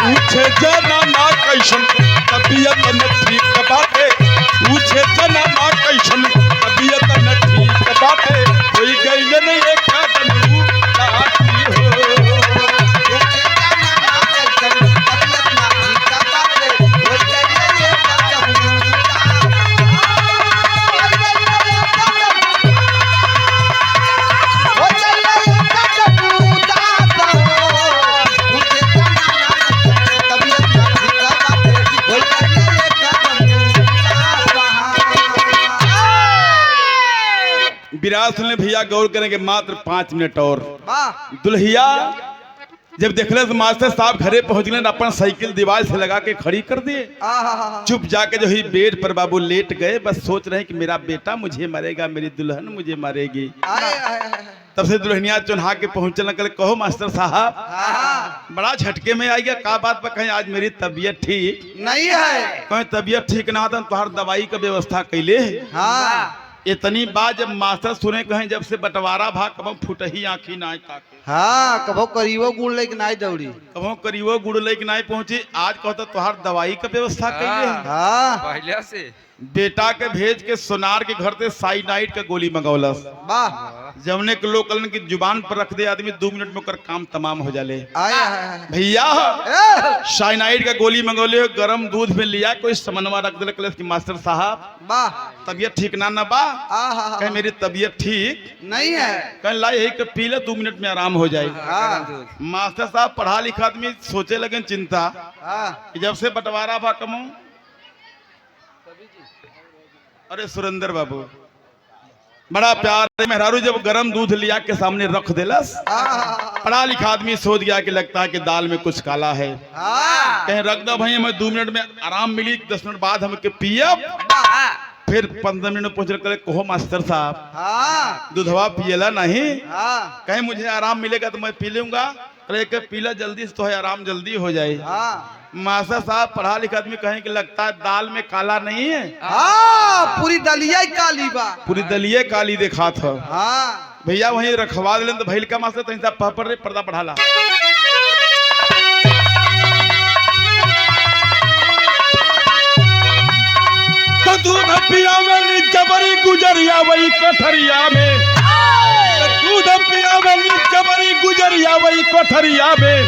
पूछे जना कैसन तबीयत न ठीक बाटे, पूछे जना कैसन तबीयत न ठीक बाटे, कोई गई नहीं एक कदम साथी हो। विराट सुन ले भैया, गौर करेंगे मात्र 5 मिनट और। दुल्हिया जब देखले तो मास्टर साहब घरे पहुंच गए, अपन साइकिल दीवार से लगा के खड़ी कर दिए। चुप जाके जो ही बेड पर बाबू लेट गए, बस सोच रहे हैं कि मेरा बेटा मुझे मारेगा, मेरी दुल्हन मुझे मारेगी। तब से दुल्हनिया चुन्हा के पहुंचने लगे, कहो मास्टर साहब बड़ा झटके में आई गया, का बात पर कहीं आज मेरी तबीयत ठीक नहीं है। कहीं तबीयत ठीक ना होता तो हर दवाई का व्यवस्था कैले। इतनी बात जब मास्टर सुने कहें, जब से बंटवारा भाग कबो फुटही आँखी ना ताके, हाँ कबो करीबो गुड़ लेके नाई दौड़ी, कबो करीबो गुड़ लेके नाई पहुंची। आज कहता तुहार दवाई का व्यवस्था कैले। हाँ पहले से बेटा के भेज के सोनार के घर से साइनाइड का गोली मंगौलस। वाह जमने के लोग कलन की जुबान पर रख दे आदमी, 2 मिनट में कर काम तमाम हो जाले। भैया साइनाइड का गोली मंगौले, गरम दूध में लिया, कोई समनवा रख दिल कि मास्टर साहब वाह तबीयत ठीक ना बा। कहीं मेरी तबीयत ठीक नहीं है। कहीं ला यही पी ले, 2 मिनट में आराम हो जाए। मास्टर साहब पढ़ा लिखा आदमी सोचे लगे चिंता कि जब से बंटवारा भा कमो। अरे सुरेंद्र बाबू बड़ा प्यार है, मेहरारू जब गरम दूध लिया के सामने रख देलस, पढ़ा लिखा आदमी सोच गया कि लगता है कि दाल में कुछ काला है। कहीं रख दो भाई, हमें 2 मिनट में आराम मिली, 10 मिनट बाद हमके पियब, फिर 15 मिनट में पहुंच कर कहो मास्टर साहब हाँ दूधवा पियला नहीं, हाँ कहीं मुझे आराम मिलेगा तो मैं पी लूंगा, कहे कि पीला जल्दी से तो है आराम जल्दी हो जाए। हाँ मास्टर साहब पढ़ा लिखा आदमी कहें कि लगता है दाल में काला नहीं है, हाँ पूरी दलिया ही काली बा। पूरी दलिये काली देखा था। हाँ भैया वहीं रखवा दिले तो भैल का मास्टर तहीं साहब पढ़ रहे पर्दा पढ़ाला। तो दूध पियावली जबरी गुजरिया वही कोठरिया में, दूध पियावली जबरी गुजरिया वही कोठरिया में,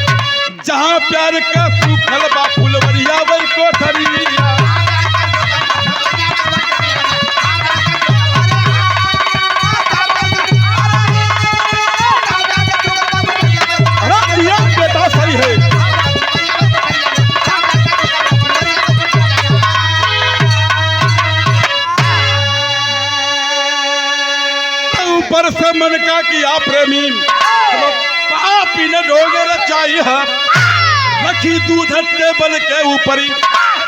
जहाँ प्यार का सूखल बा फुलवरिया वही कोठरिया। अरे ये बेटा सही है। ऊपर से मन का किया प्रेमी, पापी ने ढोगे रचाई है, रखी दूध टेबल के ऊपर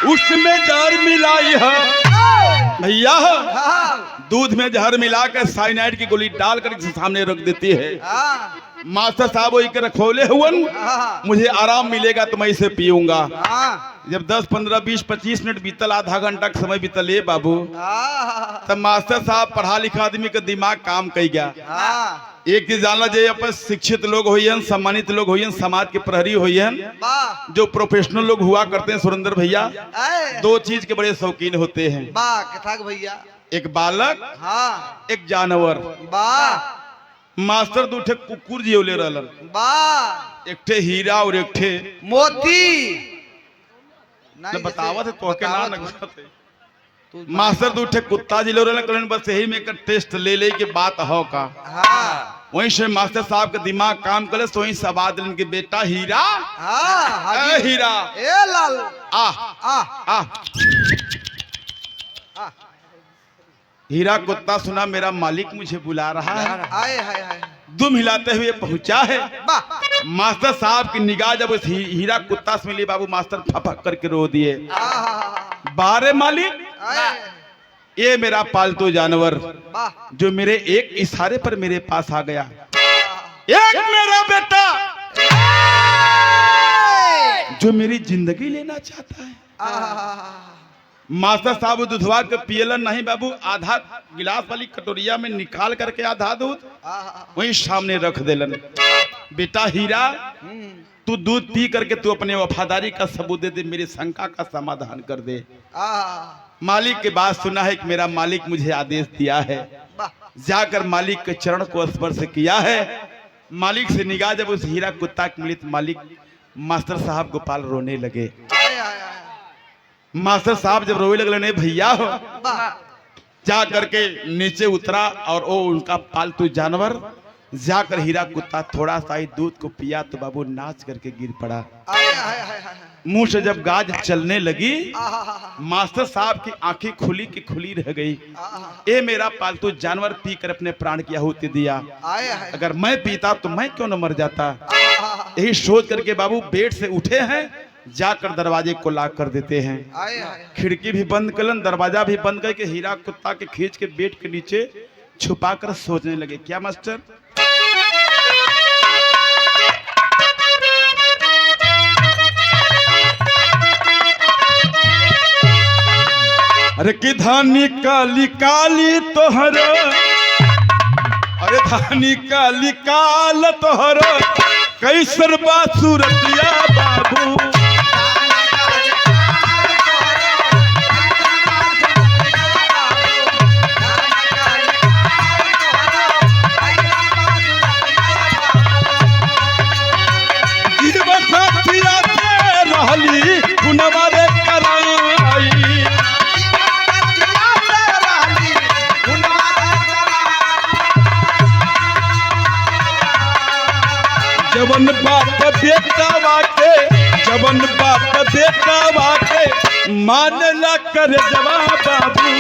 उसमें जहर मिलाई है। भैया दूध में जहर मिला कर साइनाइड की गोली डाल कर सामने रख देती है। मास्टर साहब वही के रखोले हुवन, मुझे आराम मिलेगा तो मैं इसे पीऊंगा। जब 10, 15, 20, 25 मिनट बीतल, आधा घंटा का समय बीतल बाबू, तब मास्टर साहब पढ़ा लिखा आदमी का दिमाग काम कर गया। एक चीज जानना चाहिए, अपन शिक्षित लोग होइयन, सम्मानित लोग होइयन, समाज के प्रहरी होइयन, जो प्रोफेशनल लोग हुआ करते हैं सुरेंद्र भैया, 2 चीज के बड़े शौकीन होते हैं, भैया एक बालक, एक जानवर। मास्टर 2 ठे कुकुर जियोले रहलन, एक ठे हीरा और एक ठे मोती। बतावत है तो के ना नगते। मास्टर 2 ठे कुत्ता जिलो रहलन, कहलन बस यही में का टेस्ट ले ले के बात हो का। वहीं से मास्टर साहब का दिमाग काम करे, तो वहीं सब आदमी के बेटा हीरा, हीरा ए लाल आ हीरा कुत्ता सुना मेरा मालिक मुझे बुला रहा है, आए दुम हिलाते हुए पहुंचा है। मास्टर साहब की निगाह जब उस हीरा कुत्ता से मिली, बाबू मास्टर फपक करके रो दिए, बारे मालिक, ये मेरा पालतू जानवर जो मेरे एक इशारे पर मेरे पास आ गया, एक मेरा बेटा जो मेरी जिंदगी लेना चाहता है। मास्टर साहब दूधवा के पियलन नहीं बाबू, आधा गिलास वाली कटोरिया में निकाल करके आधा दूध वहीं सामने रख देलन। बेटा हीरा, तू दूध पी करके तू अपने वफादारी का सबूत दे दे, मेरी शंका का समाधान कर दे। मालिक की बात सुना है कि मेरा मालिक मुझे आदेश दिया है, जाकर मालिक के चरण को स्पर्श किया है। मालिक से निगाह जब उस हीरा कुत्ता की मिली, मालिक मास्टर साहब गोपाल रोने लगे। मास्टर साहब जब रोने लगले, नहीं भैया हो, जा करके नीचे उतरा और वो उनका पालतू जानवर जाकर हीरा कुत्ता थोड़ा सा ही दूध को पिया तो बाबू नाच करके गिर पड़ा। मुंह से जब गाज चलने लगी, मास्टर साहब की आंखें खुली की खुली रह गई। ये मेरा पालतू जानवर पीकर अपने प्राण की आहुति दिया, अगर मैं पीता तो मैं क्यों न मर जाता। यही सोच करके बाबू बेड से उठे हैं, जाकर दरवाजे को लॉक कर देते हैं, खिड़की भी बंद कलन, दरवाजा भी बंद करके हीरा कुत्ता के खींच के बेड के नीचे छुपा कर सोचने लगे। क्या मास्टर? अरे कि धानी काली काली तोहर, अरे धानी काली काल तोहर, कैसर बा सूरतिया बाबू। जवन बाप बेटा वाके, जवन बाप बेटा वाके, मानला कर जवाब बाबू।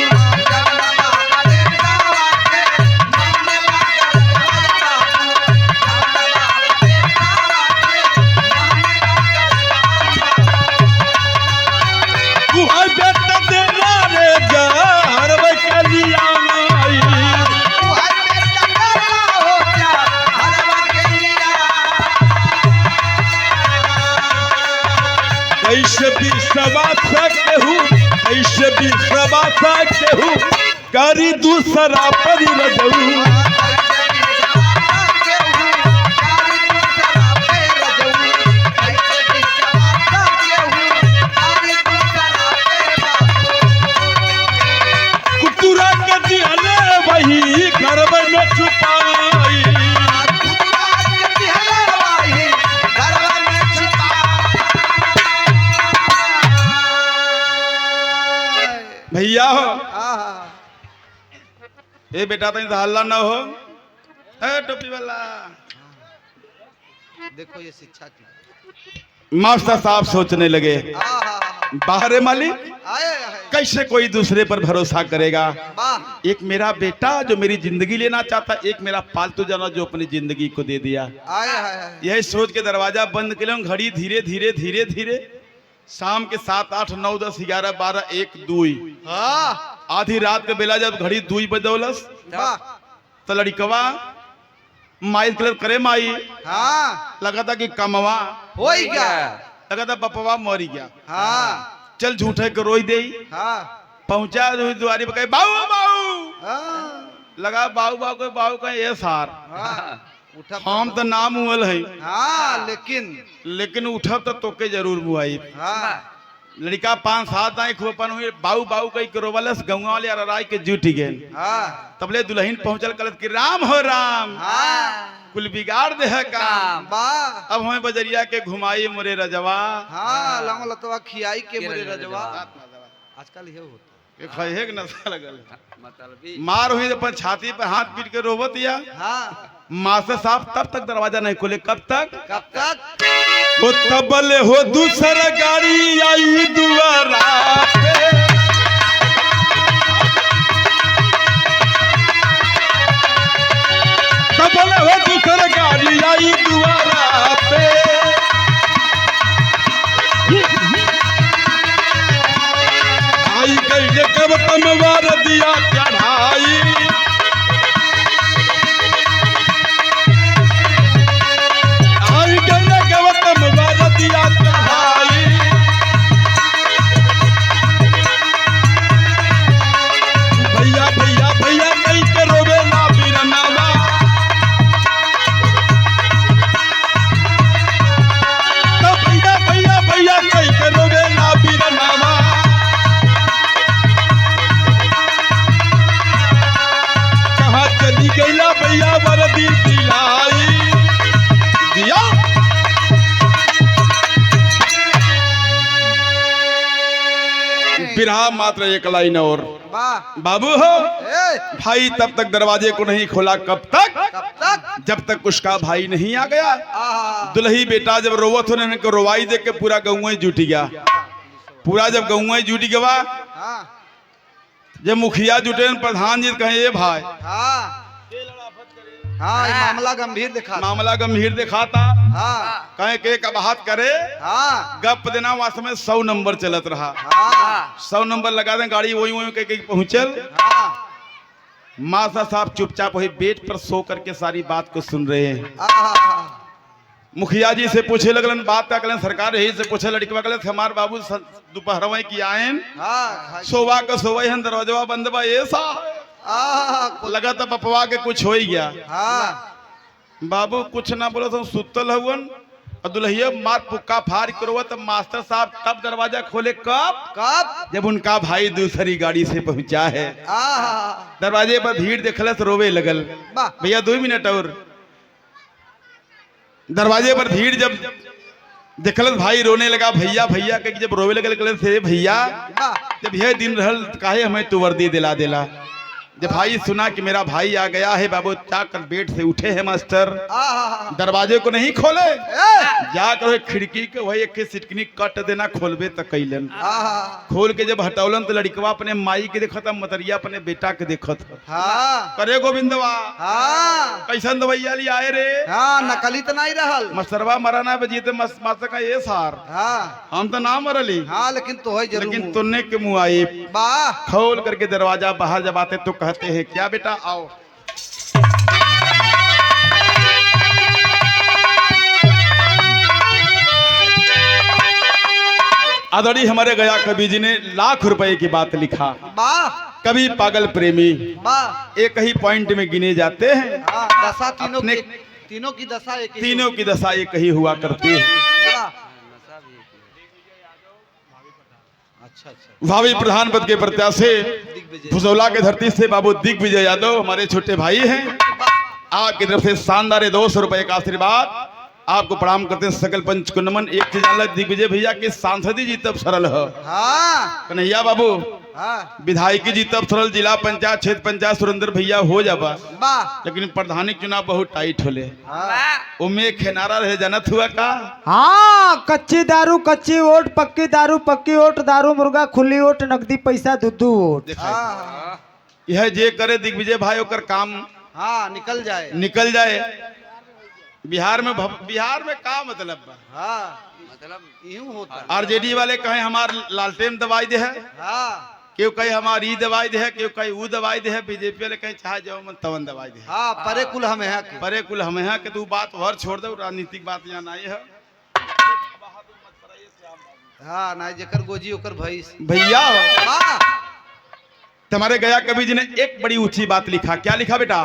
विश्वास केहू करी दूसरा पर रजऊ। कुतुरा के दिहले वही गर्भ में छुपाई। भैया हो ए बेटा तो हल्ला ना हो। ए टोपी वाला देखो ये शिक्षा की। मास्टर साहब सोचने लगे बाहर मालिक कैसे कोई दूसरे पर भरोसा करेगा। वाह एक मेरा बेटा जो मेरी जिंदगी लेना चाहता, एक मेरा पालतू जानवर जो अपनी जिंदगी को दे दिया। यही सोच के दरवाजा बंद किया। घड़ी धीरे धीरे धीरे धीरे शाम के 7, 8, 9, 10, 11, 12, 1, 2 आधी रात के बेला जब घड़ी 2 बजौलस तो लड़कवा माई कलर करे माई। हाँ लगा था कि कमवा हो ही गया। लगा था पपवा मरी गया। हाँ चल झूठे के रोई दे। हाँ पहुंचा दुआरी पे कहे बाऊ बाऊ। हाँ लगा बाऊ बाऊ को बाऊ का ये सार उठा हम तो नाम हुअल है हाँ लेकिन उठब तो तोके जरूर मुआई। हाँ लड़का 5, 7 आई खूबन हुई बाऊ बाऊ कही के रोवलस गौवा वाले अराई के जुटी गए। हाँ तबले दुल्हन पहुंचल कलत कि राम हो राम हाँ कुल बिगाड़ दे है काम। वाह अब हमें बजरिया के घुमाई मोरे रजवा। हाँ लंग लतवा खियाई के मोरे रजवा। आजकल ये होता ये खहे के नशा लगल है। मार हुई अपन छाती पे हाथ पीट के रोवत या। हाँ मास्टर साहब तब तक दरवाजा नहीं खोले। कब तक? कब तक? वो तबले हो दूसरा गाड़ी आई दुआरा पे। तबले हो दूसरा गाड़ी आई दुआरा पे। आई गई कब तमवार दिया चढ़ाई। आई गई कब तमवार दिया चढ़ाई। भैया भैया भैया कहीं के रोवे ना बीरनावा। तो भैया भैया भैया कहीं के रोवे ना बीरनावा। चली गईला भैया वर्दी दिलाई दिया। बिरहा मात्र एक लाइन और। वाह बाबू हो ए भाई तब तक दरवाजे को नहीं खोला। कब तक? कब तक? जब तक उसका भाई नहीं आ गया। आहा दुल्ही बेटा जब रोवत होने उनको रोवाई देख के पूरा गाँव ही जुट गया। पूरा जब गाँव ही जुट गया हाँ जब मुखिया जुटे प्रधान जी कहे ये भाई हाँ हाँ ये मामला गंभीर दिखा। मामला गंभीर दिखाता। हाँ कहे के का बात करे हाँ गप देना वहां समय 100 नंबर चलत रहा। हाँ 100 नंबर लगा दें गाड़ी वही वही कह के पहुंचल। हाँ मासा साहब चुपचाप वही बेड पर सो करके सारी बात को सुन रहे हैं। आहा मुखिया जी से पूछे लगलन बात क्या करें सरकार यही से पूछे लड़कवा कल हमारे बाबू दोपहर की आयन हाँ सोवा का सोवा हन दरवाजा बंद बा ये सा आहा लगा था पपवा के कुछ हो ही गया। हाँ बाबू कुछ ना बोलो तो सुतल हुवन और दुल्हिया मार पुक्का फाड़ करो तब मास्टर साहब तब दरवाजा खोले। कब? कब? जब उनका भाई दूसरी गाड़ी से पहुंचा है। आहा दरवाजे पर भीड़ देखलस रोवे लगल। वाह भैया 2 मिनट और। दरवाजे पर भीड़ जब देखलस भाई रोने लगा भैया भैया के जब रोवे लगल थे भैया वाह जब यह दिन रहल काहे हमें तू वर्दी दिला दिला। जब भाई सुना कि मेरा भाई आ गया है बाबू जाकर बेड से उठे हैं मास्टर। आहा दरवाजे को नहीं खोले ए जाकर खिड़की के वही एक सिटकनी कट देना खोलबे तो कैलन। आहा खोल के जब हटौलन तो लड़कवा अपने माई के देखत मतरिया अपने बेटा के देखत। हाँ करे गोविंदवा हाँ कैसन दवैया लिया आए रे। हाँ नकली तो नहीं रहल। मस्तरवा मराना बजी तो मास्टर का ये सार हाँ हम तो ना मरली हाँ लेकिन तो है जरूर। लेकिन तुन्ने के मुँह आई। वाह खोल करके दरवाजा बाहर जब आते तो कहते हैं क्या बेटा आओ। आदरणीय हमारे गया कवि जी ने लाख रुपए की बात लिखा। वाह कवि पागल प्रेमी वाह। एक ही पॉइंट में गिने जाते हैं। हाँ, दशा अपने- तीनों की दशा एक ही तीनों की दशा एक ही हुआ करती है। वाह। अच्छा अच्छा। भावी प्रधान पद के प्रत्याशी दिग्विजय। भुजौला के धरती से बाबू दिग्विजय यादव हमारे छोटे भाई हैं। आपकी तरफ से शानदार 200 रुपए का आशीर्वाद आपको प्रणाम करते हैं। सकल पंच को नमन। एक चीज अलग, दिग्विजय भैया के सांसदी जी तब सरल है। हाँ कन्हैया बाबू हाँ विधायकी जी तब सरल, जिला पंचायत क्षेत्र पंचायत सुरेंद्र भैया हो जाबा, वाह। लेकिन प्रधानी चुनाव बहुत टाइट होले। हाँ उमे खेनारा रहे जनत हुआ का। हाँ, कच्ची दारू कच्ची वोट, पक्की दारू पक्की वोट, दारू मुर्गा खुली वोट, नकदी पैसा दुद्धू वोट। हाँ यह जे करे दिग्विजय भाई ओकर काम हाँ निकल जाए। निकल जाए। बिहार में का मतलब बा? हाँ मतलब यूं होता है। आरजेडी वाले कहे हमार लालटेन दवाई दे है, हाँ क्यों कहे हमार ई दवाई दे है, क्यों कहे वो दवाई दे है। बीजेपी वाले कहे चाहे जाओ मन तवन दवाई दे है। हाँ परे कुल हमें है के। परे कुल हमें है कि तू बात भर छोड़ दो, राजनीतिक बात यहाँ नहीं है। हाँ ना जेकर गोजी ओकर भैंस। भैया वाह। तुम्हारे गया कवि जी ने एक बड़ी ऊंची बात लिखा। क्या लिखा बेटा?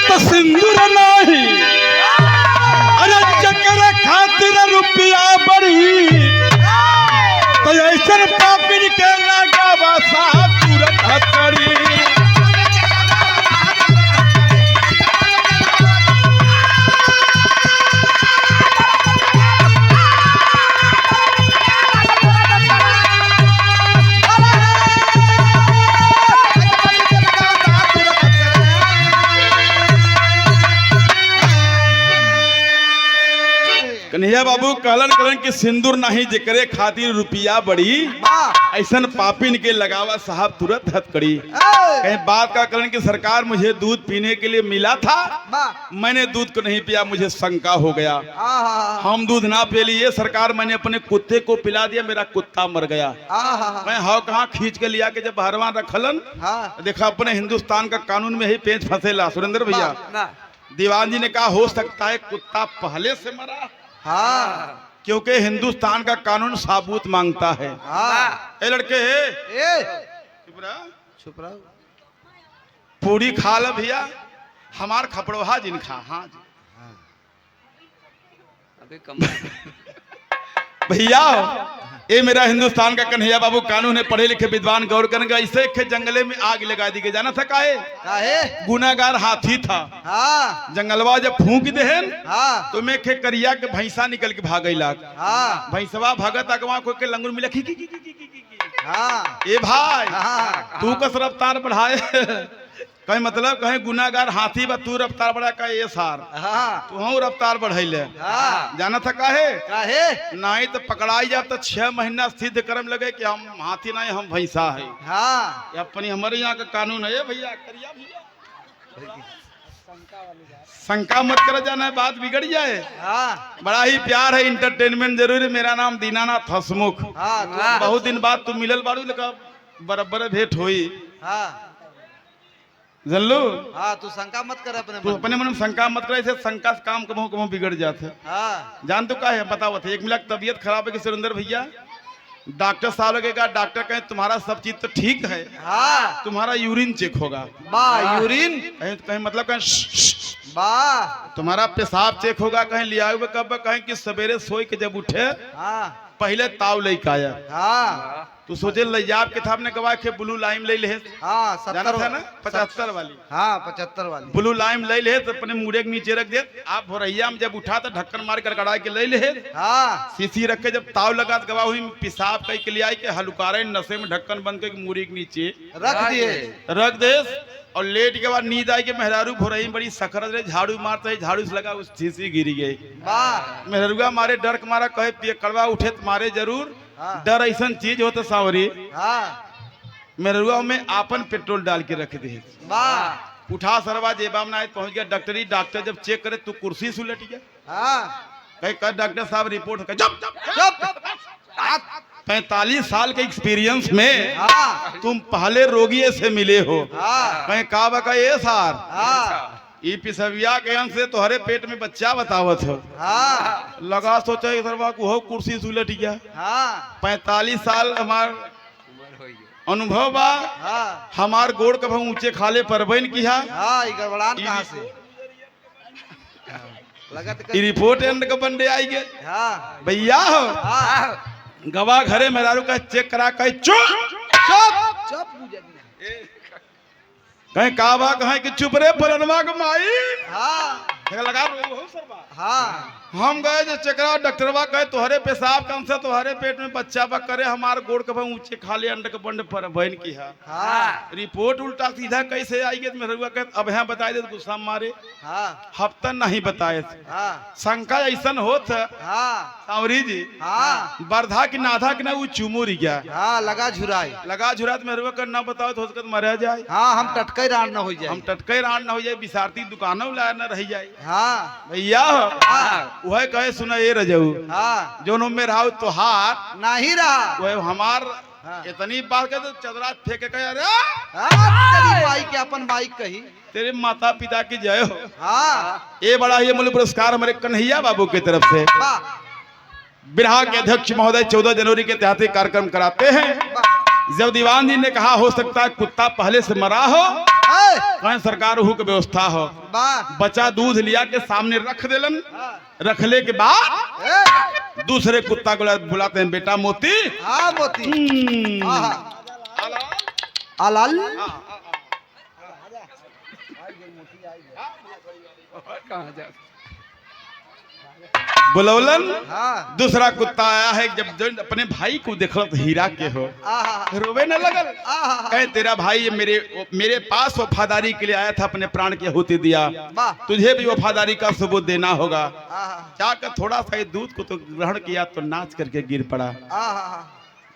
तो सिंदूर नहीं अरे चक्कर खातिर रुपया बड़ी, तो ऐसा पापिन के लगा बसा तुरंत हथकड़ी। कन्हैया बाबू कहलन करन कि सिंदूर नहीं जेकरे खातिर रुपया बड़ी, वाह। ऐसन पापिन के लगावा साहब तुरंत हथकड़ी। ए, कहीं बात का कारण कि सरकार मुझे दूध पीने के लिए मिला था, वाह। मैंने दूध को नहीं पिया, मुझे शंका हो गया। आहा, हम दूध ना पी लिए, सरकार मैंने अपने कुत्ते को पिला दिया, मेरा कुत्ता मर गया। आहा, मैं हाउ कहाँ खींच के लिया के जब बहरवा रखलन, हाँ देखा अपने हिंदुस्तान का कानून में ही पेच फंसेला। सुरेंद्र भैया ना। दीवान जी ने कहा हो सकता है कुत्ता पहले से मरा, हाँ क्योंकि हिंदुस्तान का कानून साबूत मांगता है। हाँ। ए लड़के ए चुप रहो। पूरी खा ल भैया, हमार खपड़ोहा जिन खा। हाँ जी अबे कम भैया, ये मेरा हिंदुस्तान का कन्हैया बाबू कानून है। पढ़े लिखे विद्वान गौर करेंगे। ऐसे एक जंगले में आग लगा दी गई, जाना था काहे? काहे? गुनागार हाथी था। हाँ जंगलवा जब फूंक देहन हाँ तो मैं खे करिया के भैंसा निकल के भागैला। हाँ भैंसवा भगत अगवा को के लंगूर मिला की। हाँ ए भाई हाँ। तू कस रफ्तार बढ़ाए कहीं मतलब कहीं गुनागार हाथी बा, तू रफ्तार बढ़ा का ये सार हाँ तू हूँ रफ्तार बढ़ैले। हाँ। जाना था काहे? काहे? नहीं तो पकड़ाई जाए तो 6 महीना सिद्ध कर्म लगे कि हम हाथी नहीं हम भैंसा है। हाँ ये अपनी हमारे यहाँ का कानून है भैया। करिया भैया शंका मत कर, जाना बात बिगड़ जाए। हाँ बड़ा ही प्यार है, इंटरटेनमेंट जरूरी। मेरा नाम दीनानाथ हसमुख। हाँ बहुत दिन बाद तू मिलल बाड़ू, लेकिन बराबर भेंट हुई। हाँ जन लो हाँ तू शंका मत कर अपने तू अपने मन में शंका मत करे, शंका से काम कबहू कबहू बिगड़ जाते। हाँ जान तो का है बताओ थे। एक मिला तबीयत खराब है कि सुरेंद्र भैया, डॉक्टर साहब लगेगा, डॉक्टर कहे तुम्हारा सब चीज तो ठीक है, हाँ तुम्हारा यूरिन चेक होगा। वाह यूरिन। कहीं मतलब कहीं वाह तुम्हारा पेशाब चेक होगा। कहीं लिया हुए कब कहें कि सवेरे सोई के जब उठे हाँ पहले ताव लेके आया। हाँ तू सोचे लैजाब के था, आपने कहा कि ब्लू लाइम ले ले। हाँ जाना 70 था ना 75 वाली। हाँ 75 वाली। ब्लू लाइम ले ले तो अपने मुड़े के नीचे रख दे। आप भोरैया में जब उठा तो ढक्कन मार कर कड़ा के ले ले। हाँ सीसी रख के जब ताव लगा तो गवा हुई पेशाब कई के लिए आई के हलुकारे नशे में ढक्कन बंद करके मुड़ी के नीचे रख दिए। रख दे। और लेट के बाद नींद आई के मेहरारू भोरई बड़ी सखरत रहे, झाड़ू मारते है, झाड़ू से लगा उस सीसी गिरी गई। वाह मेहरुआ मारे डर के मारा कहे पिए कड़वा उठे तो मारे जरूर। हाँ। डर ऐसा चीज होता सावरी। हाँ मेहरुआ में आपन पेट्रोल डाल के रख दे। वाह उठा सरवा जेबाम ना पहुंच गया डॉक्टरी। डॉक्टर जब चेक करे तू कुर्सी से उलट गया। हाँ कहे कर डॉक्टर साहब रिपोर्ट कर। चुप। 45 साल के एक्सपीरियंस में हाँ तुम पहले रोगी से मिले हो। हाँ कहीं का बका ये सार हाँ ई पिसविया के अंश से तोहरे पेट में बच्चा बतावत हो। हाँ लगा सोचा इधर बा को कुर्सी से उलट गया। हाँ 45 साल हमार अनुभव बा। हाँ हमार गोड़ कभी ऊंचे खाले परबैन किया। हाँ ये गड़बड़ान कहाँ से लगत ई रिपोर्ट एंड का बंदे आई गए। हाँ भैया हो हाँ गवाह घरे मेहरारू का चेक करा कहे चुप चुप चुप कहीं का बा कहीं कि चुप रे फलनवा के माई हाँ लगा रो हो सरबा। हाँ हम गए जो चकरा डॉक्टरवा कहे तोहरे पेशाब कम से तोहरे पेट में बच्चा बा करे हमार गोड़ के ऊंचे खाले अंड के बंड पर बहन की है। हाँ रिपोर्ट उल्टा सीधा कैसे आई गई मेरे कहे अब यहाँ बताए दे गुस्सा मारे हाँ हफ्ता नहीं बताए थे। हाँ शंका ऐसा होत है हाँ सांवरी जी हाँ बरधा की नाधा की ना वो चुमोरी गया हाँ लगा झुराई लगा झुरा मेरे कर ना बताओ तो हो सकता मर जाए। हाँ हम टटके रान न हो जाए हम टटके रान न हो जाए बिसारती दुकानों ला न रह जाए। हाँ भैया हाँ वह कहे सुना ये रजऊ हाँ जो में रहा तोहार नहीं रहा वह हमार हाँ। इतनी बात कर चदरा फेंक के कहे अरे तेरी माई के अपन माई कही तेरे माता पिता की जय हो। हाँ ये बड़ा ये मूल्य पुरस्कार हमारे कन्हैया बाबू की तरफ से वाह बिरहा के अध्यक्ष महोदय 14 जनवरी के ऐतिहासिक कार्यक्रम कराते हैं। वाह जब दीवान जी ने कहा हो सकता है कुत्ता पहले से मरा हो ए, कहीं सरकार हु की व्यवस्था हो। वाह बच्चा दूध लिया के सामने रख देलन। हाँ रखले के बाद ए, दूसरे कुत्ता को बुलाते हैं बेटा मोती। हाँ मोती हाँ अलाल बुलौलन हाँ दूसरा कुत्ता आया है जब जो अपने भाई को देखल तो हीरा के हो आहा रोवे न लगल। आहा कहे तेरा भाई ये मेरे पास वफादारी के लिए आया था अपने प्राण की आहुति दिया वाह तुझे भी वफादारी का सबूत देना होगा। आहा जाकर थोड़ा सा ये दूध को तो ग्रहण किया तो नाच करके गिर पड़ा। आहा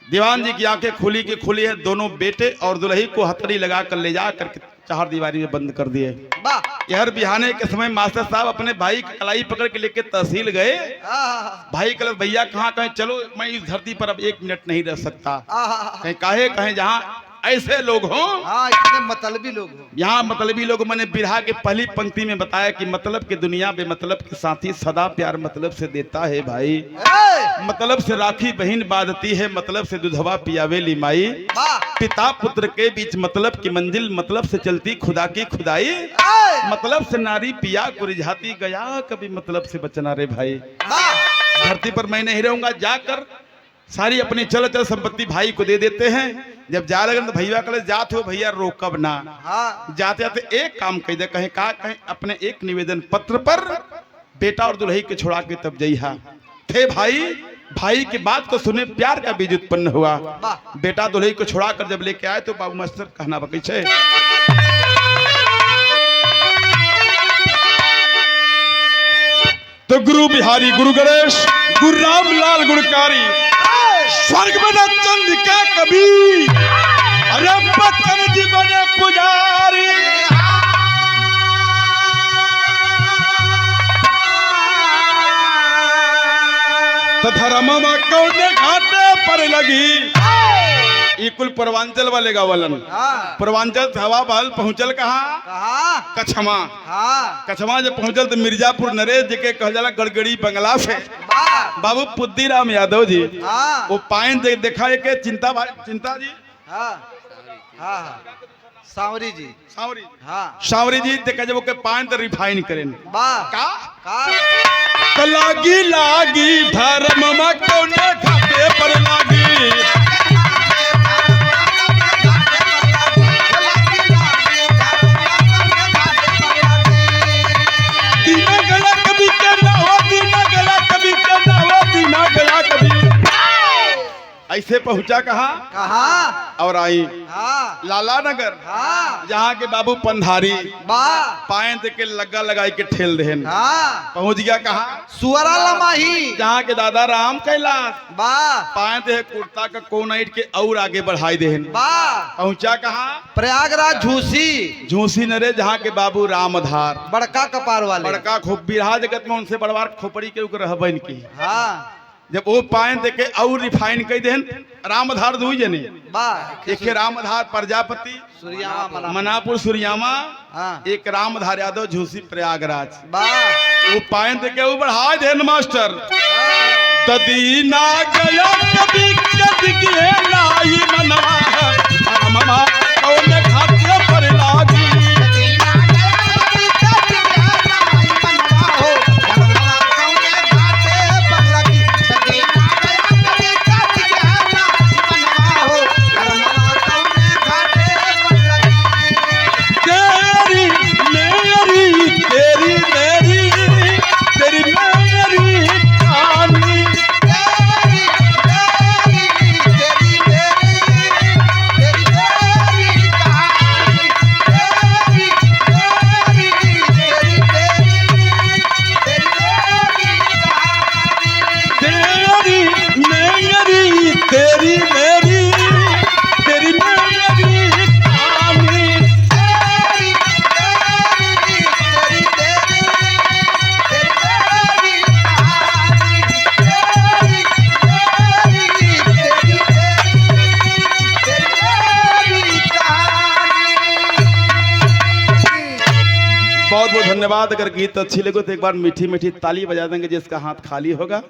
दीवान जी की आंखें खुली की खुली है। दोनों बेटे और दुल्ही को हथकड़ी लगा कर ले जा करके चार दीवारी में बंद कर दिए। वाह यह बिहाने के समय मास्टर साहब अपने भाई की कलाई पकड़ के लेके तहसील गए। आहा भाई कल भैया कहाँ कहें चलो मैं इस धरती पर अब 1 मिनट नहीं रह सकता। आहा कहीं काहे कहें जहाँ ऐसे लोग हों हाँ इतने मतलबी लोग हो यहाँ मतलबी लोग। मैंने बिरहा के पहली पंक्ति में बताया कि मतलब की दुनिया बेमतलब के साथी सदा प्यार मतलब से देता है भाई। ए, मतलब से राखी बहन बांधती है मतलब से दुधवा पियावे लिमाई। वाह पिता पुत्र के बीच मतलब की मंजिल मतलब से चलती खुदा की खुदाई। ए, मतलब से नारी पिया को रिझाती गया कभी मतलब से बचना रे भाई। वाह धरती पर मैं नहीं रहूंगा जाकर सारी अपनी चल चल संपत्ति भाई को दे देते हैं। जब जा लगे तो भैया कहे जाते हो भैया रोकब ना। हाँ जाते जाते एक काम कह दे कहीं का कहीं अपने एक निवेदन पत्र पर बेटा और दुल्ही के छोड़ा के तब जइहा थे भाई। भाई की बात को सुने प्यार का बीज उत्पन्न हुआ। वाह बेटा दुल्ही को छोड़ा कर जब लेके आए तो बाबू मास्टर कहना बकी छे तो गुरु बिहारी गुरु गणेश गुरु रामलाल गुणकारी स्वर्ग में न चंद्रिका कभी अरे बच्चन जी बने पुजारी। धर्मवा कौने घाटे पर लगी ये कुल पूर्वांचल वाले गावलन। हाँ पूर्वांचल हवा बहल पहुंचल कहाँ कहा कछमा। हाँ कछमा जब पहुंचल तो मिर्जापुर नरेश जी के कह जाला गड़गड़ी बंगला से वाह बाबू पुद्दीराम यादव जी हाँ वो पाइन देखा के चिंता जी हाँ हाँ सांवरी जी सांवरी हाँ सांवरी जी देखा जब के पाइन तो रिफाइन करें वाह का का लागी लागी धर्म में कौने घाटे पर लागी दीना गला कभी के ना हो दीना गला कभी के ना हो दीना गला कभी ऐसे पहुंचा कहाँ और आई हाँ लाला नगर हाँ जहाँ के बाबू पंधारी वाह पाए के लग्गा लगाई के ठेल देहन हाँ पहुंच गया कहाँ सुअरा लमाही जहाँ के दादा राम कैलाश वाह पाए दे कुर्ता का कोनाइट के और आगे बढ़ाई देहन वाह पहुंचा कहाँ प्रयागराज झूसी झूसी नरे जहाँ के बाबू रामधार बड़का कपार वाले बड़का खूब बिरहा जगत में उनसे बड़वार खोपड़ी के ऊपर रहबन की हाँ जब वो पाए देखे और रिफाइन कई देन रामधार दुई जने वाह एक रामधार प्रजापति सूर्यावा मना मनापुर सूर्यामा हाँ एक रामधार यादव झूसी प्रयागराज वाह वो पाए देखे वो बढ़ा देन मास्टर तदीना गया कभी कभी के लाई मनवा ममा कौन खाते पर लागी बहुत बहुत धन्यवाद। अगर गीत अच्छी लगे तो एक बार मीठी मीठी ताली बजा देंगे जिसका हाथ खाली होगा।